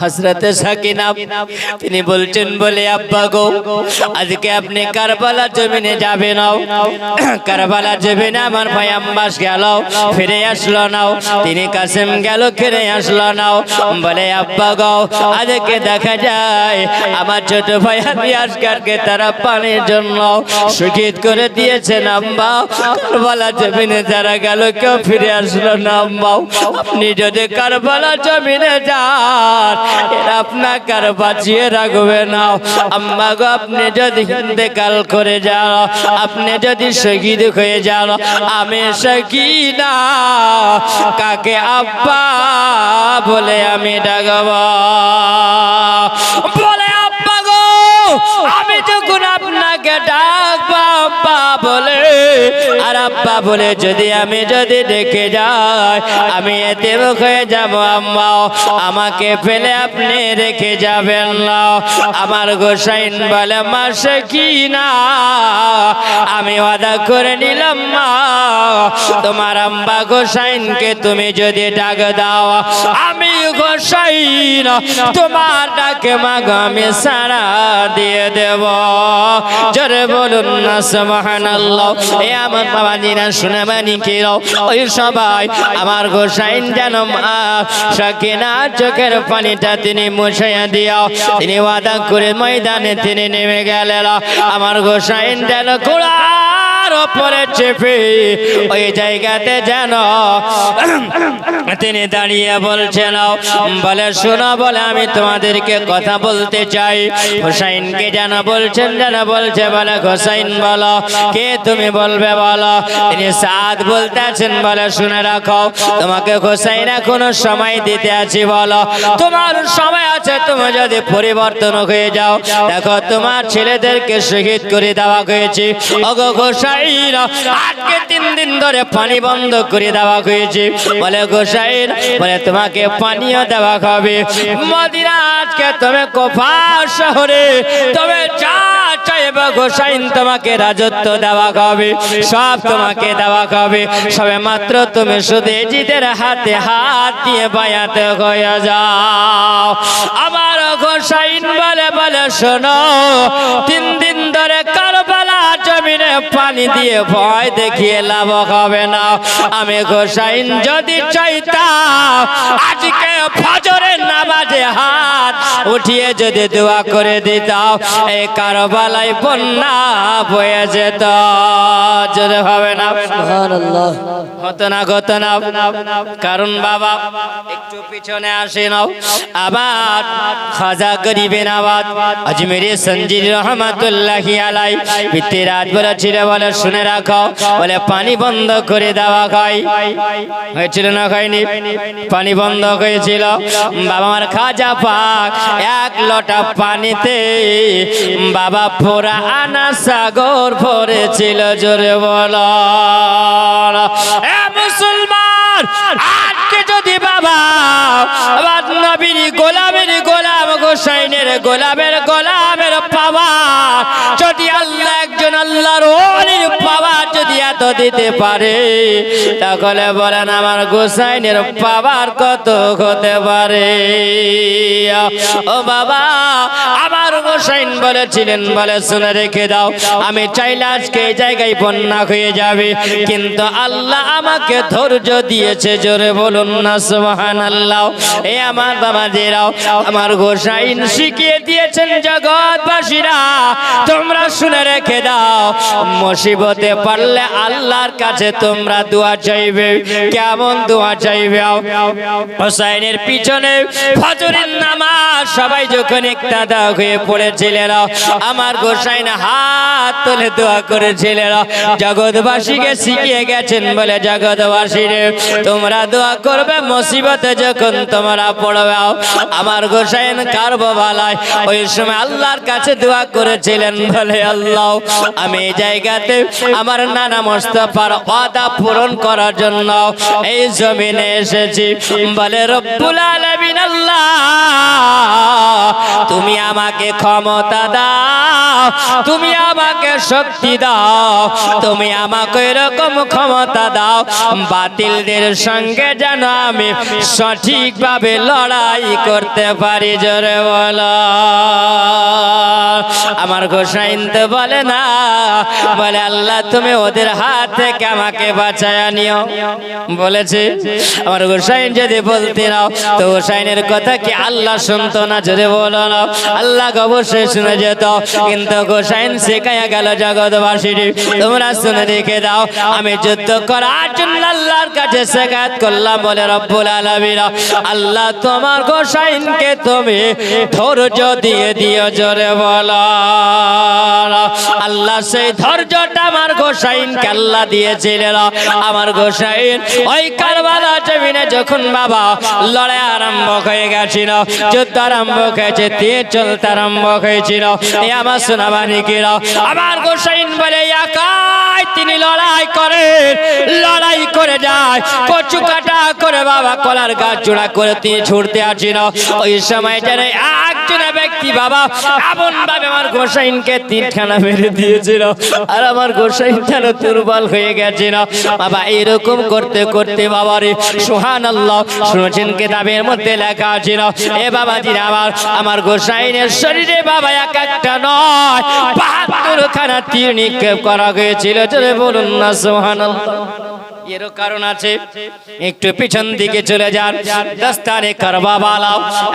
হযরতে সাকিনা তিনি বলছেন বলে আব্বা গো আজকে আপনি কারবালা জমিনে যাবেন না কারবালা জমিনে আমার ভাই আম্মাস গেল ফিরে আসলো না তিনি কাসেম গেল ফিরে আসলো না বলে আব্বা গো আজকে দেখা যায় আমার ছোট ভাই আসগারকে তারা পানির জন্য শহীদ করে দিয়েছেন আম্মা কারবালা জমিনে যারা গেল কেউ ফিরে আসলো না আম্মা আপনি যদি কারবালা জমিনে যান এরা আপনাকে আর বাঁচিয়ে রাখবে না আম্মা গো আপনি যদি ইন্তেকাল করে যাও আপনি যদি শহীদ হয়ে যাও আমি সাকিনা কাকে আব্বা বলে আমি ডাকব বলে আব্বা গো আমি যখন আপনাকে ডাকবো আব্বা বলে আর আব্বা বলে আমি যদি দেখে যাই আমি এতে হয়ে যাব আম্মা আমাকে ফেলে আপনি রেখে যাবেন না আমার গোসাইন বলে মা সাকিনা আমি ওয়াদা করে নিলাম মা তোমার আম্মা গোসাইনকে তুমি যদি ডাক দাও আমি গোসাইন তোমার ডাকে মাগো আমি সাড়া দিয়ে দেব জোরে বলুন না সুবহানাল্লাহ এ আমার বাবাজিরা শুনে মানি কেও ওই সবাই আমার গোসাইন যেন মা সাকিনা চোখের পানিটা তিনি মুছাইয়া দিও তিনি ওয়াদা করে ময়দানে তিনি নেমে গেলেন আমার গোসাইন যেন ঘোড়ার উপরে চেপে ওই জায়গাতে যেন তিনি দাঁড়িয়ে বলছেন বলে শোনো বলে আমি তোমাদেরকে কথা বলতে চাই হোসাইনকে যেন বলছেন যেন বলছে বলে হোসাইন বলো কে তুমি বলবে বলো তিনি সাদ বলতে আছেন বলে শুনে রাখো তোমাকে হোসাইন এখনো সময় দিতে আছি বলো তোমার সময় আছে তুমি যদি পরিবর্তন হয়ে যাও দেখো তোমার ছেলেদেরকে শহীদ করে দেওয়া হয়েছে ওগো হোসাইন আজকে 3 দিন ধরে পানি বন্ধ করে দেওয়া হয়েছে বলে হোসাইন বলে তোমাকে পানিও দেওয়া হবে মদিনা আজকে তুমি কুফা শহরে তবে যা চাইবে হোসাইন তোমাকে রাজত্ব দেওয়া হবে সব তোমাকে দেওয়া হবে সবে মাত্র তুমি শুধু জিদের হাতে হাত দিয়ে বায়াতে হয়ে যাও আমার হোসাইন বলে বলে শোনো 3 দিন ধরে কারবালা জমিনে পানি দিয়ে ভয় দেখিয়ে লাভ হবে না আমি হোসাইন যদি চাইতাম আজকে ফজরের নামাজে হাত উঠিয়ে যদি দোয়া করে দিতাম এই কারবালায় বন্যা বয়ে যেত যদি হবে না সুবহানাল্লাহ হতো না কারণ বাবা একটু পিছনে আসে নাও আবার খাজা গরিবে নওয়াজ আজমিরি সঞ্জির রহমাতুল্লাহি আলাই পিতে রাত বলেছিল বলে শুনে রাখো বলে পানি বন্ধ করে দেওয়া হয় হয়েছিল না হয়নি পানি বন্ধ হয়েছিল বাবা আমার খাজা পাক 1 লোটা পানিতে বাবা পুরা আনা সাগর ভরেছিল জোরে বলো এ মুসলমান আজকে যদি বাবা নবীর গোলামের গোলাম গোসাইনের গোলামের পাওয়া যদি আল্লাহ একজন আল্লাহর ওলির পাওয়া যদি এত দিতে পারে তাহলে বলেন আমার গোসাইনের পাওয়ার কত হতে পারে ও বাবা আমার গোসাইন বলেছিলেন বলে শুনে রেখে দাও আমি চাইলে আজকে এই জায়গায় বন্যা হয়ে যাবে কিন্তু আল্লাহ আমাকে ধৈর্য দিয়েছে জোরে বলুন না সুবহানাল্লাহ এ আমার বাবাজিরাও আমার গোসাইন শিখিয়ে দিয়েছেন জগৎবাসীরা তোমরা শুনে রেখে দাও মুসিবতে পড়লে আল্লাহর কাছে তোমরা দোয়া চাইবে কেমন দোয়া চাইবে হোসাইনের পিছনে ফজরের নামাজ সবাই যখন ইক্তাদা হয়ে পড়েছিলেন আমার গোসাইন হাত তুলে দোয়া করেছিলেন জগৎবাসীকে শিখিয়ে গেছেন বলে জগৎবাসীরে তোমরা দোয়া করবে মুসিবতে যখন তোমরা পড়বে আমার গোসাইন কারবালায় ওই সময় আল্লাহর কাছে দোয়া করেছিলেন বলে আল্লাহ আমি এই জায়গাতে আমার নানা মুস্তাফার ওয়াদা পূরণ করার জন্য এই জমিনে এসেছি বলে রব্বুল আলামিন আল্লাহ তুমি আমাকে ক্ষমতা দাও, তুমি আমাকে শক্তি দাও, তুমি আমাকে এরকম ক্ষমতা দাও বাতিলদের সঙ্গে যেন আমি সঠিকভাবে লড়াই করতে পারি। জোরে বলো। আমার গোসাইন তো বলে না, বলে আল্লাহ তুমি ওদের হাত থেকে আমাকে বাঁচায়া নিও। বলেছে আমার গোসাইন যদি বলতে নাও তো গোসাইনের কথা কি আল্লাহ শুনতো না? জোরে বলো না। আল্লাহ অবশ্যই শুনে যেত, কিন্তু গোসাইন শেখায়া গেল জগৎবাসীর তোমরা শুনে দেখে দাও, আমি যুদ্ধ করার জন্য আল্লাহর কাছে শেখায়ত করলাম। বলে রব্বুল আলামিন আল্লাহ তোমার গোসাইনকে তুমি ধৈর্য দিয়ে দিও। জোরে বলো। আল্লাহ সেই ধৈর্যটা আমার গোসাইনকে আল্লাহ দিয়েছিলেন। আমার গোসাইন ওই কারবালা জমিনে যখন বাবা লড়াই আরম্ভ হয়ে গেছিল, যুদ্ধ আরম্ভ হয়েছে, তীর চলতে আরম্ভ হয়েছিল, আমার সোনাবানিকেরা আমার গোসাইন বলে একাই তিনি লড়াই করে যায়, কচু কাটা করে বাবা কলার গাছ জোড়া করে তিনি ছুটতে আসছিল। ওই সময় যেন একজন ব্যক্তি বাবা এমন ভাবে আমার গোসাইনকে তিনখানা মেরে দিয়েছিল, আর আমার গোসাইন যেন দুর্বল হয়ে গেছিল। বাবা এরকম করতে করতে বাবারে সুবহানাল্লাহ, শুনেছেন কিতাবের মধ্যে লেখা ছিল এ বাবাজি আমার গোসাইনের শরীরে বাবা এক একটা নয় ৭২ খানা তীর নিক্ষেপ করা হয়েছিল। চলে বলুন না সুবহানাল্লাহ। এরও কারণ আছে, একটু পিছন দিকে চলে যান। দস্তানে কারবালা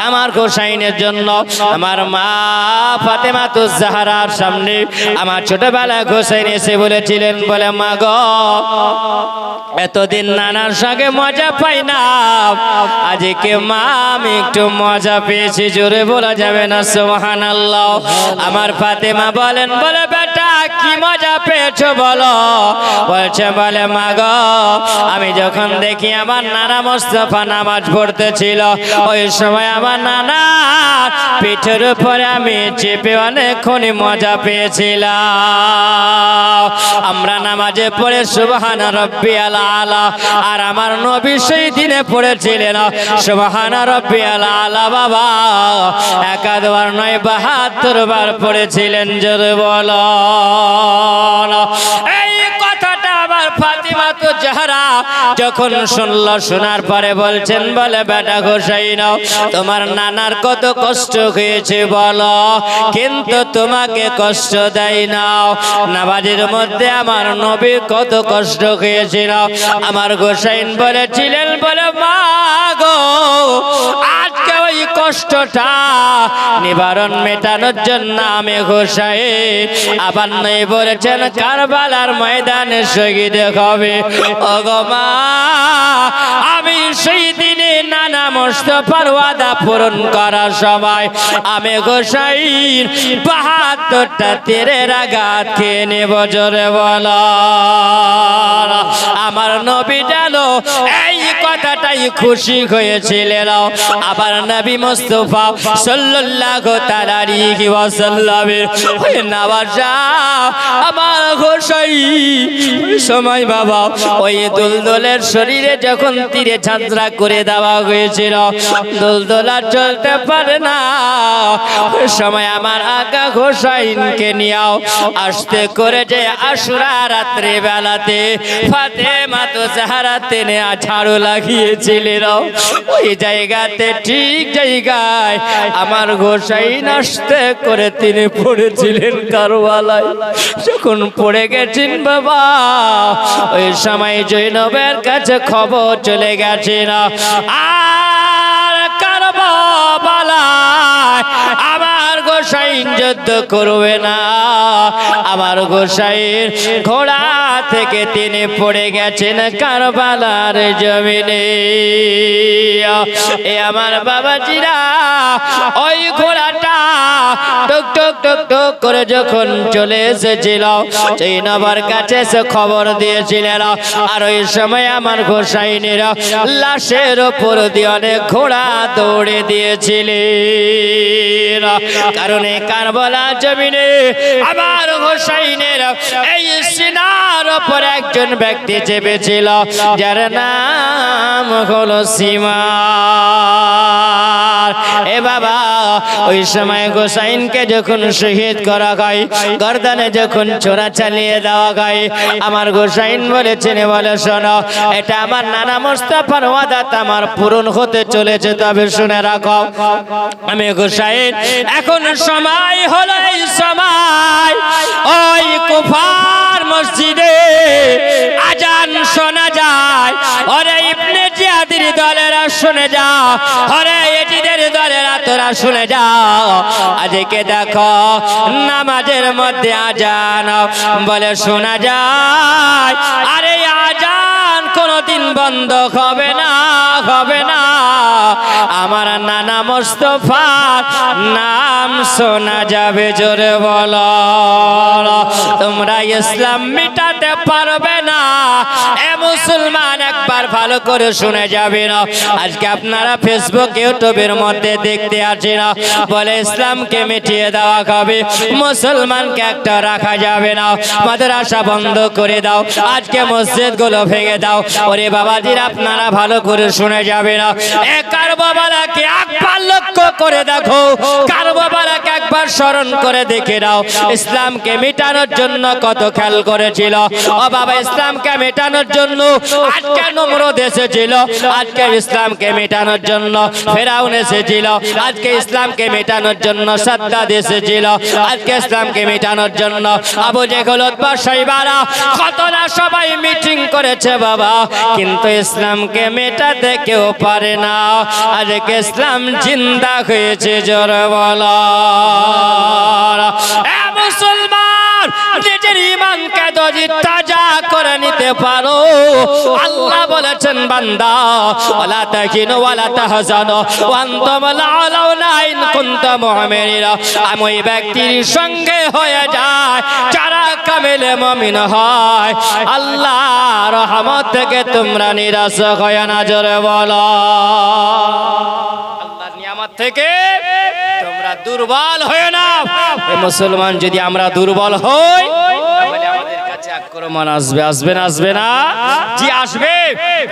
আমার গোসাইনের জন্য আমার মা ফাতেমা তুজ জাহরার সামনে আমার ছোটবেলা গোসাইন এসে বলেছিলেন, বলে মা গো এতদিন নানার সঙ্গে মজা পাই না, আজকে মা আমি একটু মজা পেয়েছি। জোরে বলা যাবে না সুবহানাল্লাহ। আমার ফাতেমা বলেন, বলে বেটা কি মজা পেয়েছো বলো? বলছে বলে মা গো আমি যখন দেখি আমার নানা মোস্তফা নামাজ পড়তেছিল, ওই সময় আমার নানা পিঠের উপরে আমি চেপে অনেকক্ষণ মজা পেয়েছিলাম। আমরা নামাজে পড়ে সুবহান রাব্বিয়াল আলা, আর আমার নবী সেই দিনে পড়েছিলেন সুবহান রাব্বিয়াল আলা বাবা একাধবার নয় ৭২ বার পড়েছিলেন। জোরে বলো। এই কথাটা আমার ফাতিমা তো জাহরা যখন শুনলো, শোনার পরে বলছেন, বলে বেটা গোসাইন তোমার নানার কত কষ্ট হয়েছে বলো, কিন্তু তোমাকে কষ্ট দেয় না। নামাজের মধ্যে আমার নবী কত কষ্ট হয়েছিল। আমার গোসাইন বলেছিলেন, বলে মা গো আজকে ওই কষ্টটা নিবারণ মেটানোর জন্য আমি গোসাইন আবার নয় বলেছেন কারবালার ময়দানে শহীদ হবে। ও গো মা আমি সেই দিনে নানা মোস্তফার ওয়াদা পূরণ করার সময় আমি গোসাইন ৭২টা তীরের আঘাত খেয়ে নেব। জোরে বলো। আমার নবী জানো এই কথাটাই খুশি হয়েছিলেন। আবার নবী মুস্তাফা সাল্লাল্লাহু তাআলা আলাইহি ওয়াসাল্লামের নওয়াজা আমার গোসাইন সময় বাবা ওই দুলদুলের শরীরে যখন তীরে ঝাঁঝরা করে দেওয়া হয়েছিল, দুলদুলা চলতে পারে না, ওই সময় আমার আকা গোসাইনকে নিয়েও আসতে করে যে আশুরা রাত্রে বেলাতে ফাতেমা তো জাহরা তেনে ঝাড়ু লাগিয়েছিলেন, ওই জায়গাতে ঠিক জায়গায় আমার গোসাইন আসতে করে তিনি পড়েছিলেন কারবালায়। যখন পড়ে গেছেন বাবা ওই সময় জৈনবের কাছে খবর চলে গেছে না, আর কারবালায় আমার গোসাইন যুদ্ধ করবে না। আমার গোসাইন ঘোড়া থেকে তিনি পড়ে গেছেন কারবালার জমিনে। এ আমার বাবাজিরা ওই ঘোড়াটা টুক টুক টুক টুক করে যখন চলে এসেছিল জৈনবের কাছে সে খবর দিয়েছিলেন, আর ওই সময় আমার গোসাইনেরা লাশের উপর দিয়ে অনেক ঘোড়া দৌড়ে দিয়েছিলেন। কারণ এই কারবালা জমিনে আমার গোসাইনের এই সিনার উপর একজন ব্যক্তি চেপেছিল, যার নাম হলো সীমা। আমার এ বাবা ওই সময় হোসাইনকে যখন শহীদ করা হয়, গর্দানে যখন ছোরা চালিয়ে দেওয়া হয়, আমার হোসাইন বলেছেন, বলে শোনো এটা আমার নানা মোস্তফার ওয়াদাত আমার পূরণ হতে চলেছে, তবে শুনে রাখো আমি হোসাইন এখন সময় হলো, এই সময় ওই কুফার মসজিদে আজান শোনা যায়, ওরে ইবনে জিয়াদের দলেরা শুনে যাও, ওরে এজিদের দলেরা তোরা শুনে যাও, আজকে দেখো নামাজের মধ্যে আজান বলে শোনা যায়, আরে আজান কোনদিন বন্ধ হবে না, হবে না, আমার নানা মোস্তফার নাম শোনা যাবে, জোরে বলো। তোমরা ইসলাম মিটাতে পারবে না, এ মুসলমান একবার ভালো করে শুনে যাবে না। আজকে আপনারা ফেসবুক ইউটিউবের মধ্যে দেখতে আছেন, বলে ইসলামকে মিটিয়ে দেওয়া হবে, মুসলমানকে একটা রাখা যাবে না, মাদ্রাসা বন্ধ করে দাও, আজকে মসজিদ গুলো ভেঙে দাও। ওরে বাবাজির আপনারা ভালো করে শুনে যাবে না, এ কারবালাকে একবার লক্ষ্য করে দেখো, কারবালাকে একবার স্মরণ করে দেখে নাও, ইসলামকে মেটানোর জন্য কত খেয়াল করেছিল ও বাবা, ইসলামকে মেটানোর জন্য আজকে নমরুদ এসেছিল, আজকে ইসলামকে মেটানোর জন্য ফেরাউন এসেছিল, আজকে ইসলামকে মেটানোর জন্য সাদ্দাত এসেছিল, আজকে ইসলামকে মেটানোর জন্য আবু জেহেল উতবা শাইবারা কত না সবাই মিটিং করেছে বাবা, কিন্তু ইসলামকে মেটাতে কেউ পারে না। আজকে ইসলাম জিন্দা হয়েছে, জোরে বলো। এ মুসলমান, নিজের ঈমানকে যদি তাজা করে নিতে পারো, আল্লাহ বলেছেন বান্দা ওয়ালা তাহিনু ওয়ালা তাহজানু ওয়া আনতুম আ'লাউনা ইন কুনতুম মুমিনিন, আমি ওই ব্যক্তির সঙ্গে হয়ে যায় যারা কামিল মুমিন হয়, আল্লাহর রহমত থেকে তোমরা নিরাশ হয় না, জোরে বলো। আল্লাহর নিয়ামত থেকে তোমরা দুর্বল হয় না। এই মুসলমান যদি আমরা দুর্বল হই, তাহলে আমাদের কাছে আক্রমণ আসবে, আসবে না, আসবে না, জি আসবে।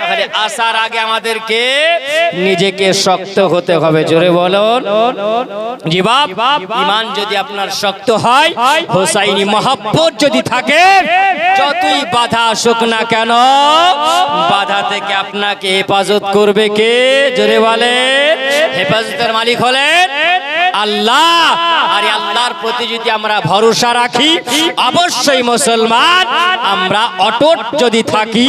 তাহলে আসার আগে আমাদেরকে নিজেকে শক্ত হতে হবে, জোরে বলুন জি বাপ। ঈমান যদি আপনার শক্ত হয়, হোসাইনি মহব্বত যদি থাকে, যতই বাধা আসুক না কেন, বাধা থেকে আপনাকে হেফাজত করবে কে, জোরে বলেন। হেফাজতের মালিক হলেন আল্লাহ। আর আল্লাহর প্রতি যদি আমরা ভরসা রাখি, অবশ্যই মুসলমান আমরা অটুট যদি থাকি,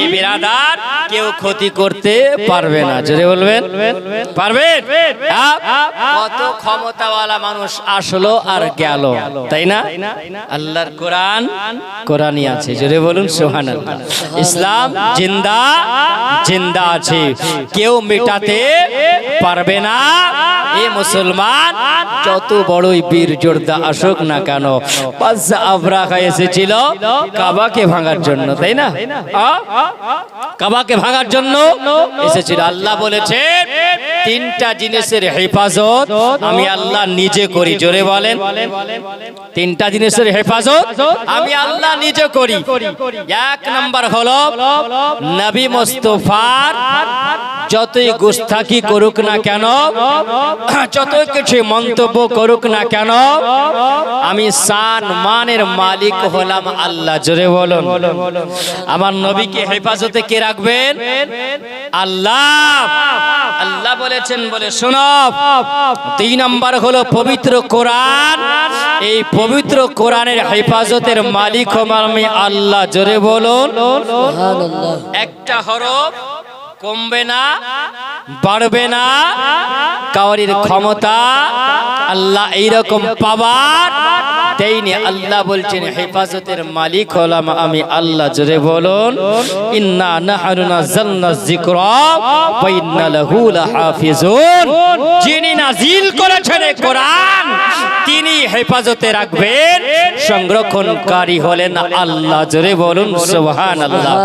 এই বিরাদার কেউ ক্ষতি করতে পারবে না, জোরে বলবেন পারবেন। কত ক্ষমতাওয়ালা মানুষ আসলো আর গেল, তাই না? আল্লাহর কোরআন, কোরআনই আছে, জোরে বলুন সুবহানাল্লাহ। ইসলাম জিন্দা, জিন্দা আছে, কেউ মেটাতে পারবে না। এ মুসলমান যত বড়ই বীর যোদ্ধা আসুক না কেন, বাদশা আবরাহা এসেছিল কাবাকে ভাঙার জন্য, তাই না? কাবাকে ভাঙার জন্য এসেছিল। আল্লাহ বলেছে তিনটা জিনিসের হেফাজত আমি আল্লাহ নিজে করি, জোরে বলেন। তিনটা জিনিসের হেফাজত আমি আল্লাহ নিজে করি। এক নাম্বার হলো নবী মুস্তাফার যতই গুস্তাখি করুক না কেন, যত কিছু মন্তব্য করুক না কেন, আমি শান মানের মালিক হলাম আল্লাহ, জোরে বলুন। আমার নবীকে হেফাজতে কে রাখবেন? আল্লাহ। আল্লাহ বলেছেন, বলে শোনো, 2 নাম্বার হলো পবিত্র কোরআন। এই পবিত্র কোরআনের হেফাজতের মালিক হলাম আমি আল্লাহ, জোরে বলুন সুবহানাল্লাহ। একটা হরফ কমবে না, বাড়বে না, কাউরির ক্ষমতা আল্লাহ এইরকম পাবার দেয়নি। আল্লাহ বলছেন হেফাজতের মালিক হলাম আমি আল্লাহ, জোরে বলুন ইন্না নাহনু নাযালনা যিকরা ওয়া ইন্না লাহু লাহাফিজুন। যিনি নাজিল করেছেন কোরআন, তিনি হেফাজতে রাখবেন, সংরক্ষণকারী হলেন আল্লাহ, জোরে বলুন সুবহানাল্লাহ।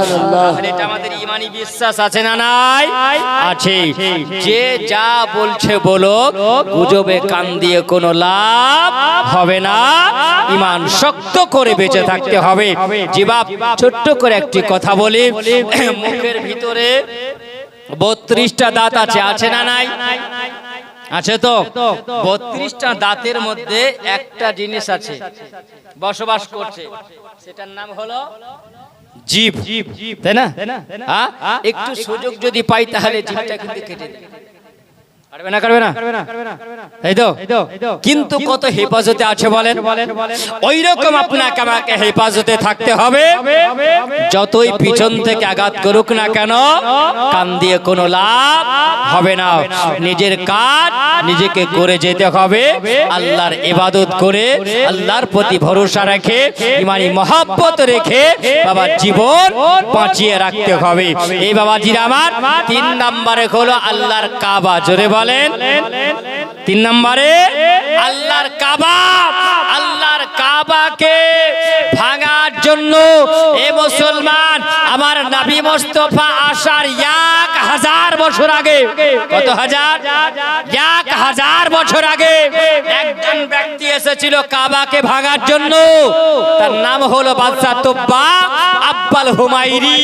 এটা আমাদের ঈমানি বিশ্বাস আছে না নাই? আছে। যে যা বলছে বলুক, গুজবে কান দিয়ে কোনো লাভ হবে না। ঈমান শক্ত করে বেঁচে থাকতে হবে। জিবাব ছোট্ট করে একটি কথা বলি, মুখের ভিতরে 32টা দাঁত আছে, আছে না নাই? আছে তো 32টা দাঁতের মধ্যে একটা জিনিস আছে বসবাস করছে, সেটার নাম হলো জিভ, তাই না? একটু সুযোগ যদি পাই তাহলে জিভটা কিন্তু কেটে দেবে, কাটবে না, তাই তো? কিন্তু কত হেফাজতে আছে বলেন। ওই রকম আপনাকে আমাকে হেফাজতে থাকতে হবে। যতই পিছন থেকে আঘাত করুক না কেন, কান দিয়ে কোনো লাভ হবে না। নিজের কাজ নিজেকে করে যেতে হবে, আল্লাহর ইবাদত করে, আল্লাহর প্রতি ভরসা রেখে, ইমানি মহব্বত রেখে বাবা জীবন বাঁচিয়ে রাখতে হবে। এই বাবাজিরা আমার 3 নম্বরে হলো আল্লাহর কাবা। জোরে বলেন 3 নম্বরে আল্লাহর কাবা। আল্লাহর কাবাকে ভাঙার জন্য এ মুসলমান আমার নবী মুস্তাফা আসার 1000 বছর আগে, কত হাজার? 1000 বছর আগে একজন ব্যক্তি এসেছিল কাবাকে ভাঙার জন্য। তার নাম হলো বাদশা তুব্বা আব্বাল হুমায়রি।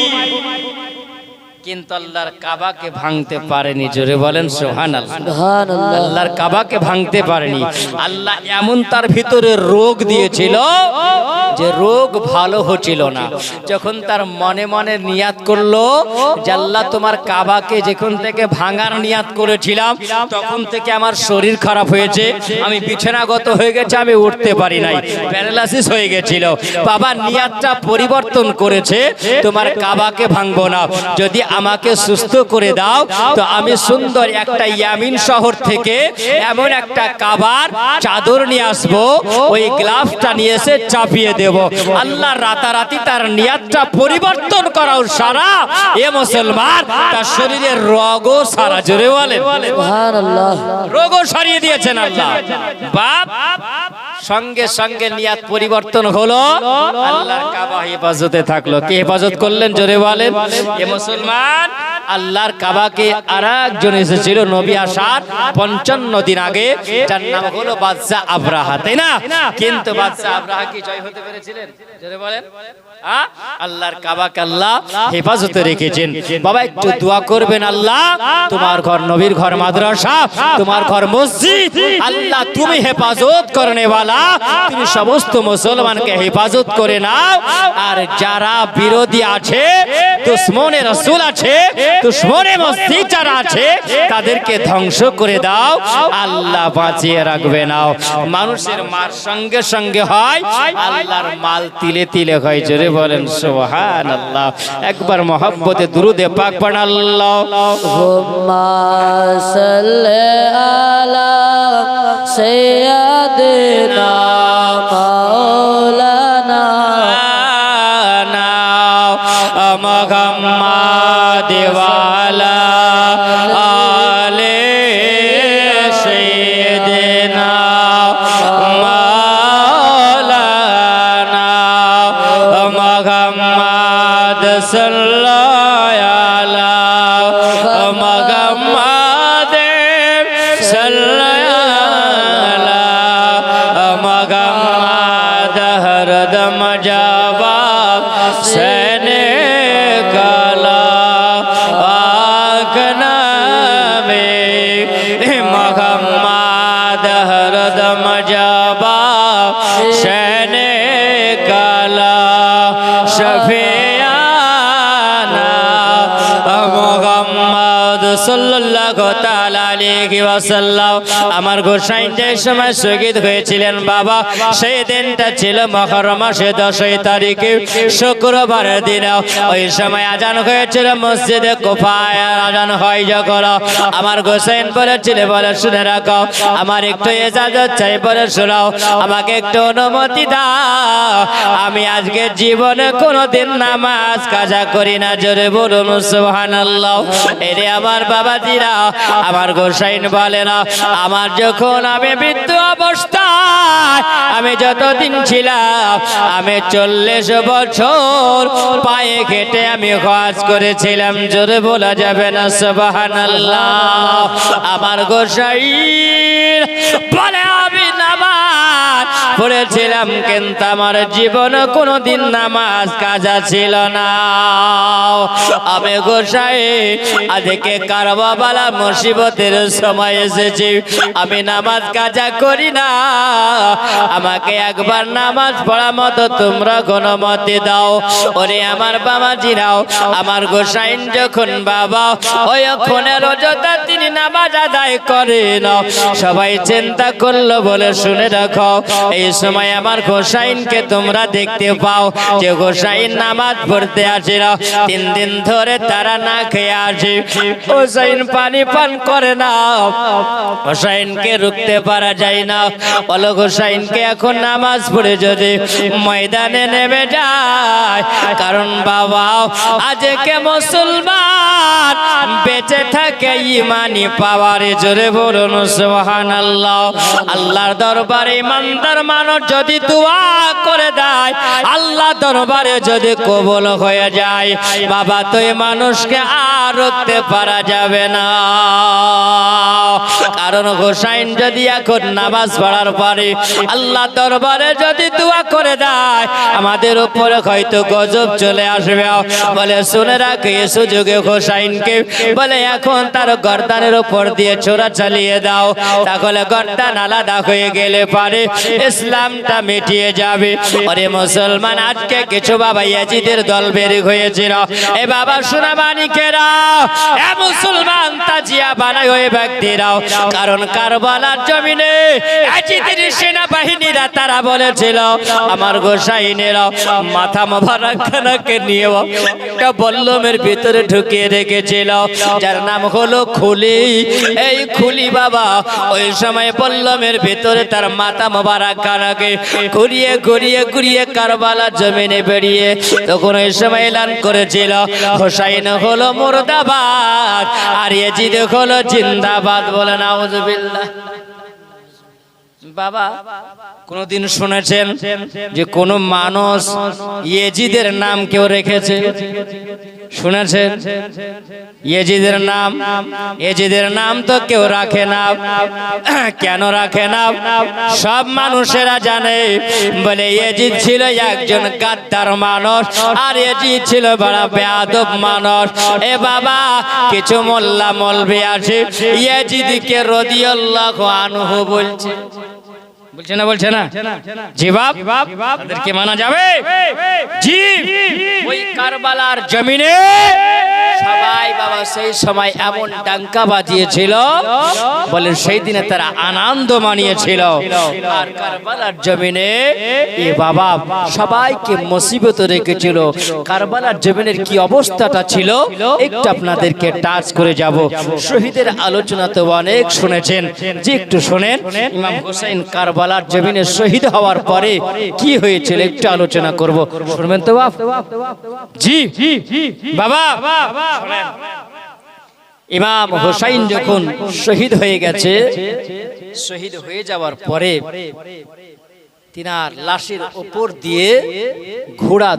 কিন্তু আল্লাহর কাবাকে ভাঙতে পারেনি। জোরে বলেন সুবহানাল্লাহ। আল্লাহর কাবাকে ভাঙতে পারেনি। আল্লাহ এমন তার ভিতরে রোগ দিয়েছিল যে রোগ ভালো হচ্ছিল না। যখন তার মনে মনে নিয়াত করলো যে আল্লাহ তোমার কাবাকে যখন থেকে ভাঙার নিয়াত করেছিলাম তখন থেকে আমার শরীর খারাপ হয়েছে, আমি বিছানাগত হয়ে গেছে, আমি উঠতে পারি নাই, প্যারালাইসিস হয়ে গেছিল। বাবা নিয়াতটা পরিবর্তন করেছে, তোমার কাবাকে ভাঙবো না, যদি আমাকে সুস্থ করে দাও তো আমি সুন্দর একটা ইয়ামিন শহর থেকে এমন একটা কাবার চাদর নিয়ে আসবো, ওই গ্লাভসটা নিয়ে এসে চাপিয়ে দেব। আল্লাহ রাতারাতি তার নিয়াতটা পরিবর্তন করাও সারা এ মুসলমান তার শরীরের রোগও সারা। জোরে বলেন সুবহানাল্লাহ। রোগও সারিয়ে দিয়েছেন আল্লাহ। বাপ সঙ্গে সঙ্গে নিয়াত পরিবর্তন হলো, আল্লাহর কাবা হেফাজতে থাকলো। কে হেফাজত করলেন? জোরে বলেন। এ মুসলমান আল্লাহর কাবাকে আরেকজন এসেছিল নবী আসার 55 দিন আগে, যার নাম হলো বাদশা আবরাহা, তাই না? কিন্তু বাদশা আবরাহা কি জয় হতে পেরেছিলেন? জোরে বলেন। আল্লাহর কাবাকে আল্লাহ হেফাজতে রেখেছেন। বাবা একটু দোয়া করবেন, আল্লাহ তোমার ঘর নবীর ঘর মাদ্রাসা, তোমার ঘর মসজিদ, আল্লাহ তুমি হেফাজত করনে ওয়ালা, তুমি সমস্ত মুসলমানকে হেফাজত করে নাও। আর যারা বিরোধী আছে, দুশমনে রাসূল আছে, দুশমনে মসজিদ যারা আছে, তাদেরকে ধ্বংস করে দাও, আল্লাহ বাঁচিয়ে রাখবে নাও। মানুষের মার সঙ্গে সঙ্গে হয়, আল্লাহর মাল তিলে তিলে হয়। জোরে বলেন সুবহানাল্লাহ। একবার মহব্বতে দুরুদে পাক পড়েন। আল্লাহুম্মা সাল্লি আলা সাইয়্যিদিনা মাওলানা মুহাম্মাদ ওয়ালা আলে সাইয়্যিদিনা মুহাম্মাদ সাল্লাল্লাহু আলা মুহাম্মাদ সাল্লাল্লাহু আলা মুহাম্মাদ হরদম জবাব সনে কালা আগনা মে মুহাম্মাদ হরদম জবাব সনে কালা শফিয়ানা মুহাম্মদ সাল্লাল্লাহু তাআলা আলাইহি ওয়াসাল্লাম। আমার গোসাইন যে সময় শহীদ হয়েছিলেন বাবা, সেই দিনটা ছিল মুহররম মাসের 10 তারিখে, শুক্রবারের দিন। ওই সময় আজান হয়েছিল মসজিদে কুফায়। আজান হয় যখন আমার গোসাইন বলেছিল, বলে শুনে রাখো, আমার একটু ইজাজত চাই, বলে শোনাও, আমাকে একটু অনুমতি দাও, আমি আজকে জীবনে কোনোদিন নামাজ কাজা করি না। জোরে বলুন সুবহানাল্লাহ। এরে আমার বাবাজিরা, আমার গোসাইন বলে না, আমার যখন আমি বৃদ্ধ অবস্থায়, আমি যতদিন ছিলাম, আমি 40 বছর পায়ে হেঁটে আমি হজ করেছিলাম। জোরে বলা যাবে না সুবহানাল্লাহ। আমার গোসাইন বলে আমি নামাজ পড়েছিলাম, কিন্তু আমার জীবনে কোনোদিন নামাজ কাজা ছিল না। আমি গোসাই আজকে কারবালা মুসিবতের সময় এসেছি, আমি নামাজ কাজা করি না, আমাকে একবার নামাজ পড়া মতো তোমরা অনুমতি দাও। ওরে আমার বাবাজিরাও, আমার গোসাইন যখন বাবা ওই ক্ষণে রোজা তিনি নামাজ আদায় করেন, সবাই চিন্তা করলো বলে শুনে রাখো, এই সময় আমার গোসাইনকে তোমরা দেখতে পাও যে গোসাইন নামাজ পড়তে আসে না, 3 দিন ধরে তারা না খেয়ে আসে, গোসাইন পানি পান করে না, গোসাইনকে রুখতে পারা যায় না। বলো গোসাইনকে এখন নামাজ পড়ে যদি ময়দানে নেমে যায়, কারণ বাবা আজকে মুসলমান বেঁচে থাকে ইমানি পাওয়ারে, জোরে বলুন সুবহানাল্লাহ। আল্লাহর দরবারে ইমানদার মানুষ যদি দোয়া করে দেয়, আল্লাহ দরবারে যদি কবুল হয়ে যায়, বাবা তো এই মানুষকে আর রুখতে পারা যাবে না। কারণ হোসাইন যদি এখন নামাজ পড়ার পরে আল্লাহ দরবারে যদি দোয়া করে দেয়, আমাদের উপরে হয়তো গজব চলে আসবে। বলে শুনে রাখে এই সুযোগে হোসাইনকে বলে এখন তার গর্দানের উপর দিয়ে ছোড়া চালিয়ে দাও, তাহলে গর্দান আলাদা হয়ে গেলে পারে ইসলামটা মিটিয়ে যাবে। আরে মুসলমান, আজকে কিছু বাবা ইয়াজিদের দল বের হয়েছিল। এ বাবা সোনা মানিকেরা, এ মুসলমান তাজিয়া বানায় ওই ব্যক্তিরাও, কারণ কারবালার জমিনে ইয়াজিদের সেনাবাহিনীরা তারা বলেছিল আমার গোসাইনেরা মাথা মোবারকখানাকে নিয়ে একটা বল্লমের ভিতরে ঢুকিয়ে রেখেছিল, যার নাম হলো খুলি। এই খুলি বাবা ওই সময় বল্লমের ভিতরে তার মাথা মোবারকখানাকে ঘুরিয়ে ঘুরিয়ে ঘুরিয়ে কারবালা জমিনে বেরিয়ে তখন ওই সময় এলান করেছিল হোসাইন হলো মুর্দাবাদ আর ইয়াজিদ হলো জিন্দাবাদ। বলে নাউজুবিল্লাহ। বাবা কোনদিন শুনেছেন যে কোন মানুষ ইয়াজিদের নাম কেউ রেখেছে? শুনেছেন? ইয়াজিদের নাম, ইয়াজিদের নাম তো কেউ রাখে না। কেন রাখে না? সব মানুষেরা জানে, বলে ইয়াজিদ ছিল একজন গাদ্দার মানুষ, আর ইয়াজিদ ছিল বড় বেয়াদব মানুষ। এ বাবা কিছু মোল্লা মৌলবি আছে ইয়াজিদকে রাদিয়াল্লাহু আনহু বলছে, বলছে না? বলছে না? জি বাপ, তাদেরকে মানা যাবে? জি। ওই কারবালার জমিনে সবাই বাবা সেই সময় এমন ডাঙ্কা বাজিয়েছিল, বলে সেই দিনে তারা আনন্দ মানিয়েছিল। আর কারবালার জমিনে এ বাবা সবাইকে মুসিবত রেখেছিল। কারবালার জমিনের কি অবস্থাটা ছিল একটু আপনাদেরকে টাচ করে যাব। শহীদের আলোচনা তো অনেক শুনেছেন, যে একটু শোনেন। ইমাম হোসেন কারবালার জমিনে শহীদ হওয়ার পরে কি হয়েছিল একটু আলোচনা করব, শুনবেন তো বাপ? জি বাবা। ইমাম হোসাইন যখন শহীদ হয়ে গেছে, শহীদ হয়ে যাওয়ার পরে তিনার লাশের উপর দিয়ে ঘোড়া